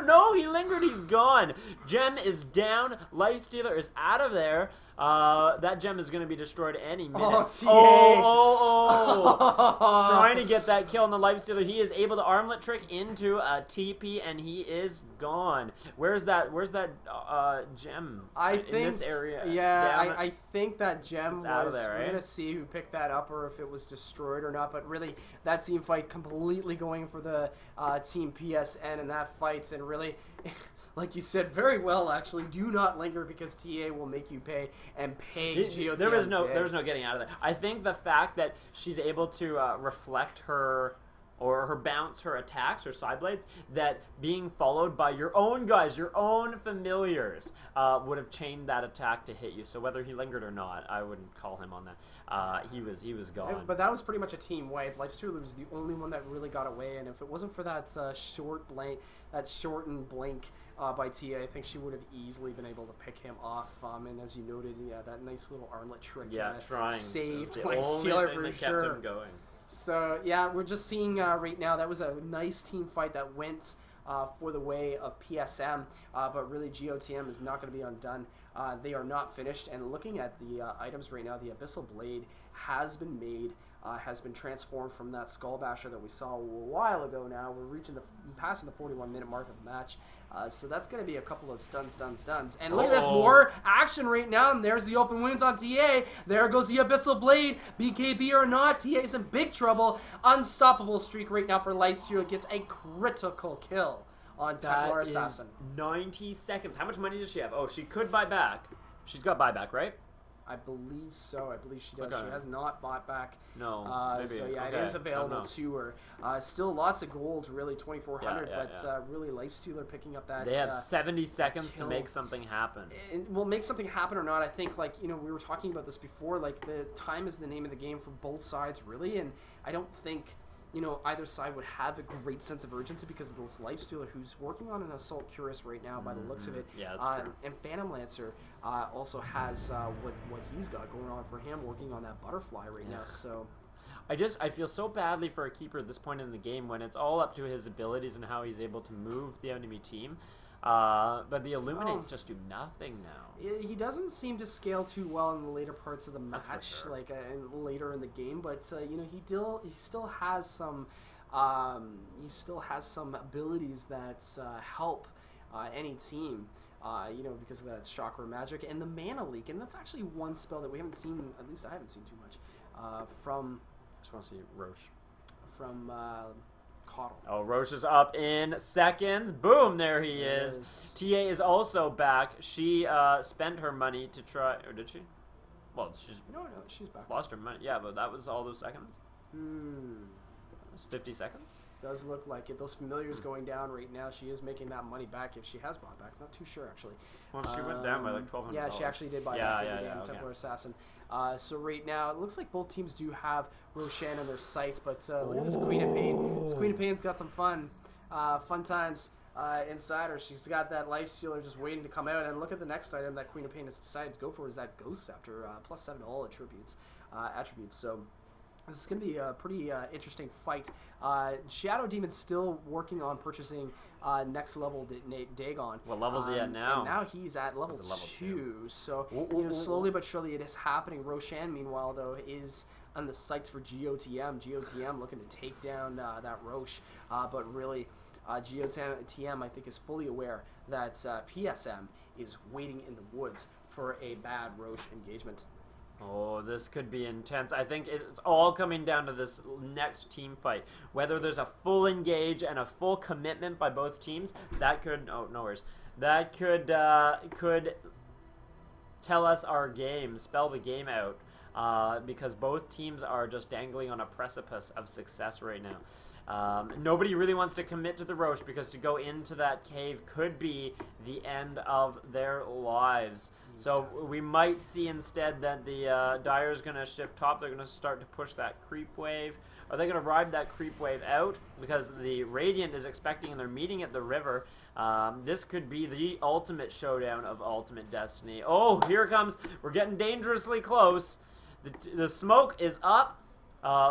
No, he lingered, he's gone. Gem is down. Lifestealer is out of there. That gem is going to be destroyed any minute. Oh, TA. Oh. Trying to get that kill on the lifestealer. He is able to armlet trick into a TP, and he is gone. Where's that gem? In this area? Yeah, I think that gem was out of there, right? We're going to see who picked that up or if it was destroyed or not. But really, that team fight completely going for the team PSN, and that fights, and really... Like you said very well, actually, do not linger because TA will make you pay and pay GOT. There was no getting out of there. I think the fact that she's able to reflect her bounce, her attacks, her side blades, that being followed by your own guys, your own familiars, would have chained that attack to hit you. So whether he lingered or not, I wouldn't call him on that. He was gone. But that was pretty much a team wipe. Lifestealer was the only one that really got away, and if it wasn't for that shortened blink by Tia, I think she would have easily been able to pick him off. And as you noted, that nice little armlet trick. Trying. Saved Lifestealer for that sure. Kept him going. So, we're just seeing right now, that was a nice team fight that went for the way of PSM, but really GOTM is not going to be undone. They are not finished, and looking at the items right now, the Abyssal Blade has been made, has been transformed from that Skull Basher that we saw a while ago now. We're passing the 41-minute mark of the match. So that's going to be a couple of stuns. And look at this, more action right now, and there's the open wounds on TA. There goes the Abyssal Blade. BKB or not, TA is in big trouble. Unstoppable streak right now for Lifestealer. Gets a critical kill on Templar Assassin. 90 seconds. How much money does she have? Oh, she could buy back. She's got buyback, right? I believe so. I believe she does. Okay. She has not bought back. No, maybe. So it is available to her. Still lots of gold, really 2,400, really Lifestealer picking up that. They have 70 seconds kill. to make something happen. Will make something happen or not? I think, we were talking about this before. Like, the time is the name of the game for both sides, really, and I don't think either side would have a great sense of urgency because of this Lifestealer who's working on an Assault Cuirass right now by the looks of it. Yeah, that's true. And Phantom Lancer also has what he's got going on for him, working on that Butterfly right now. So I feel so badly for a keeper at this point in the game when it's all up to his abilities and how he's able to move the enemy team. But the Illuminates just do nothing now. He doesn't seem to scale too well in the later parts of the match, sure. And later in the game. But he still has some abilities that help any team. Because of that chakra magic and the mana leak, and that's actually one spell that we haven't seen. At least I haven't seen too much from. I just want to see Roche. From Coddle. Oh, Roche is up in seconds. Boom, there he is. TA is also back. She spent her money to try, or did she? Well, she's back. Lost her money. Yeah, but that was all those seconds. It was 50 seconds. Does look like it. Those familiars going down right now. She is making that money back if she has bought back. Not too sure actually. Well, she went down by like $1,200. Yeah, she actually did buy back the Templar okay. Assassin. So right now, it looks like both teams do have Roshan in their sights, but look at this Queen of Pain. This Queen of Pain's got some fun times inside her. She's got that Lifestealer just waiting to come out, and look at the next item that Queen of Pain has decided to go for is that Ghost Scepter, +7 to all attributes. So this is going to be a pretty interesting fight. Shadow Demon's still working on purchasing next level Dagon. What level is he at now? And now he's at level 2. So slowly but surely it is happening. Roshan, meanwhile, though, is on the sights for GOTM. GOTM looking to take down that Roche, but really GOTM, I think, is fully aware that PSM is waiting in the woods for a bad Roche engagement. Oh, this could be intense. I think it's all coming down to this next team fight. Whether there's a full engage and a full commitment by both teams, that could... Oh, no worries. That could tell us our game, spell the game out. Because both teams are just dangling on a precipice of success right now. Nobody really wants to commit to the Roche because to go into that cave could be the end of their lives. So we might see instead that the Dire's going to shift top. They're going to start to push that creep wave. Are they going to ride that creep wave out? Because the Radiant is expecting, and they're meeting at the river. This could be the ultimate showdown of Ultimate Destiny. Oh, here it comes. We're getting dangerously close. The smoke is up.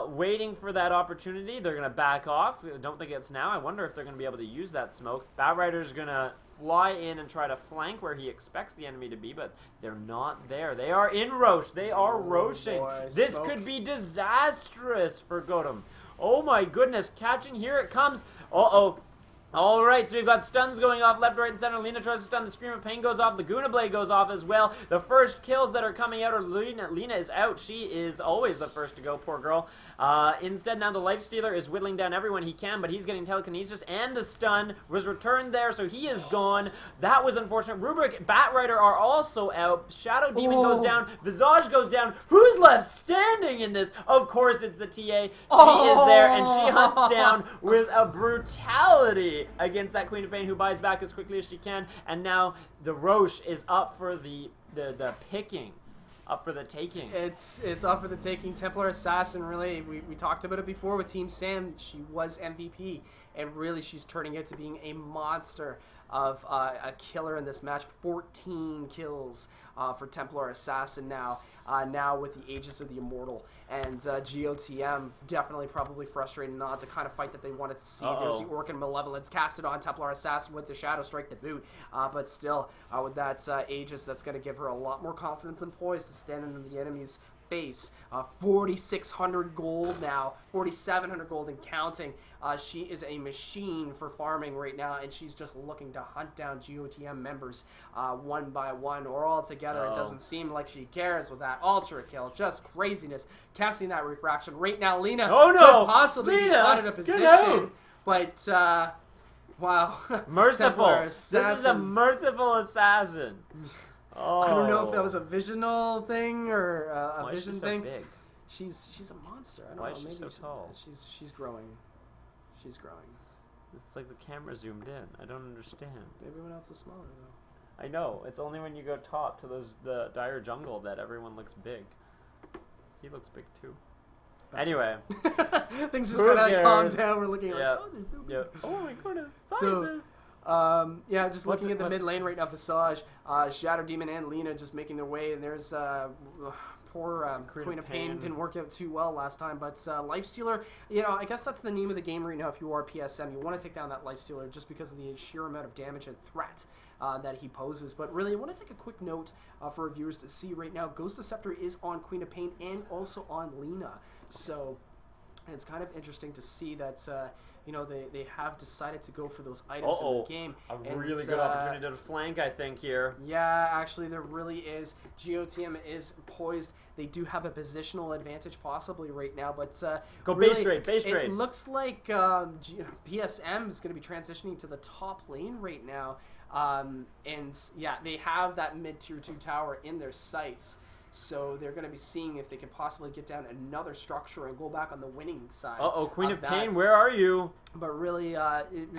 waiting for that opportunity. They're going to back off. I don't think it's now. I wonder if they're going to be able to use that smoke. Batrider's going to fly in and try to flank where he expects the enemy to be, but they're not there. They are in Roche. They are roaching. This smoke. could be disastrous for Gotem. Oh my goodness. Catching. Here it comes. Uh-oh. All right, so we've got stuns going off left, right, and center. Lina tries to stun. The Scream of Pain goes off. The Guna Blade goes off as well. The first kills that are coming out are Lina. Lina is out. She is always the first to go, poor girl. Instead, now the Lifestealer is whittling down everyone he can, but he's getting telekinesis, and the stun was returned there, so he is gone. That was unfortunate. Rubric, Batrider are also out. Shadow Demon goes down. Visage goes down. Who's left standing in this? Of course, it's the TA. She is there, and she hunts down with a brutality against that Queen of Pain, who buys back as quickly as she can, and now the Roche is up for the picking, up for the taking. It's up for the taking. Templar Assassin, really, we talked about it before with Team Sam. She was MVP, and really she's turning out to being a monster of a killer in this match. 14 kills for Templar Assassin now with the Aegis of the Immortal. And GOTM definitely probably frustrated, not the kind of fight that they wanted to see. There's the Orcan Malevolence casted on Templar Assassin with the Shadow Strike to boot. But still, with that Aegis, that's going to give her a lot more confidence and poise to stand in the enemy's face. 4,600 gold now, 4,700 gold and counting. She is a machine for farming right now, and she's just looking to hunt down GOTM members one by one or all together. It doesn't seem like she cares with that ultra kill. Just craziness. Casting that refraction right now. Lina could possibly be caught in a position, but wow. Merciful. This is a merciful assassin. Oh. I don't know if that was a visional thing or a vision thing. Big? She's a monster. I don't Why know. is she so tall? She's growing. She's growing. It's like the camera zoomed in. I don't understand. Everyone else is smaller though. I know. It's only when you go top to the dire jungle that everyone looks big. He looks big too. Anyway, things just gotta calm down. We're looking like, oh, they're so big. Oh my goodness, sizes. Yeah, just looking at the mid lane right now. Visage, Shadow Demon, and Lina just making their way, and there's poor Queen of Pain didn't work out too well last time, but Lifestealer, you know, I guess that's the name of the game right now. If you are PSM, you want to take down that Lifestealer just because of the sheer amount of damage and threat that he poses. But really, I want to take a quick note for our viewers to see right now. Ghost Scepter is on Queen of Pain and also on Lina, so it's kind of interesting to see that you know, they have decided to go for those items in the game. A really good opportunity to flank, I think, here. Yeah, actually, there really is. GOTM is poised. They do have a positional advantage possibly right now, but go really, base trade, base trade. It looks like PSM is going to be transitioning to the top lane right now. And yeah, they have that mid-tier 2 tower in their sights. So they're going to be seeing if they can possibly get down another structure and go back on the winning side. Queen of Pain, where are you? But really,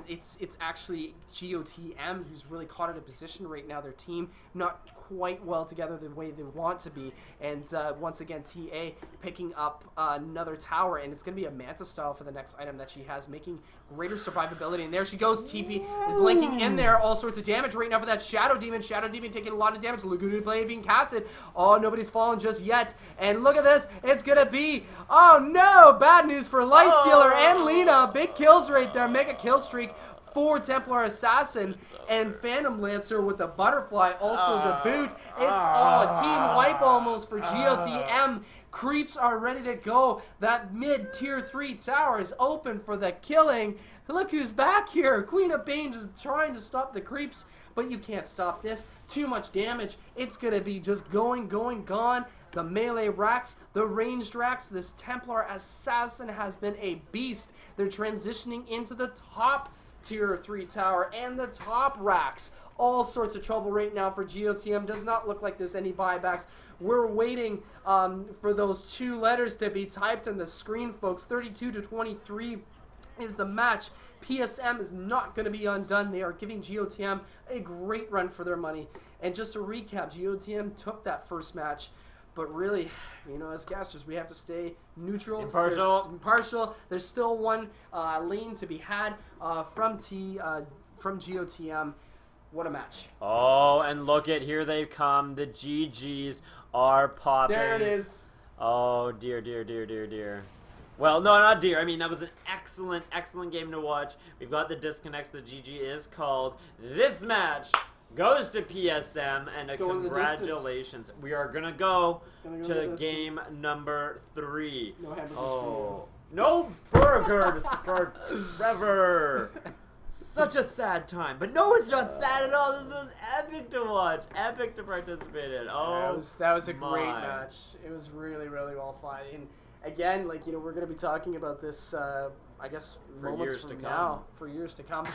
it's actually GOTM who's really caught in a position right now. Their team not quite well together the way they want to be. And once again, TA picking up another tower. And it's going to be a Manta style for the next item that she has, making greater survivability. And there she goes, TP blinking in there. All sorts of damage right now for that Shadow Demon. Shadow Demon taking a lot of damage. Laguna Blade being casted. Oh, nobody's fallen just yet. And look at this. It's going to be, oh no, bad news for Lifestealer and Lina. Big kills right there. Mega kill streak for Templar Assassin and Phantom Lancer with the butterfly also to boot. It's a team wipe almost for GOTM. Creeps are ready to go. That mid tier 3 tower is open for the killing. Look who's back here. Queen of Pain just trying to stop the creeps, but you can't stop this. Too much damage. It's going to be just going, gone. The melee racks, the ranged racks, this Templar Assassin has been a beast. They're transitioning into the top tier 3 tower and the top racks. All sorts of trouble right now for GOTM. Does not look like there's any buybacks. We're waiting for those 2 letters to be typed on the screen, folks. 32-23 is the match. PSM is not going to be undone. They are giving GOTM a great run for their money. And just to recap, GOTM took that first match. But really, you know, as casters, we have to stay neutral. Impartial. There's still one lane to be had from GOTM. What a match. Oh, and look at, here they come. The GGs are popping. There it is. Oh, dear. Well, no, not dear. I mean, that was an excellent, excellent game to watch. We've got the disconnects. The GG is called. This match goes to PSM, and congratulations. We are going to go to game number 3. No hamburgers for no burgers for Trevor. Such a sad time. But no, it's not sad at all. This was epic to watch. Epic to participate in. Oh, that was a great match. It was really, really well fought. And again, like, you know, we're going to be talking about this, I guess, for moments years from to come. now. For years to come.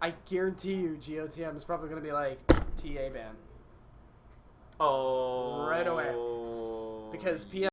I guarantee you GOTM is probably going to be like, TA ban. Oh. Right away. Because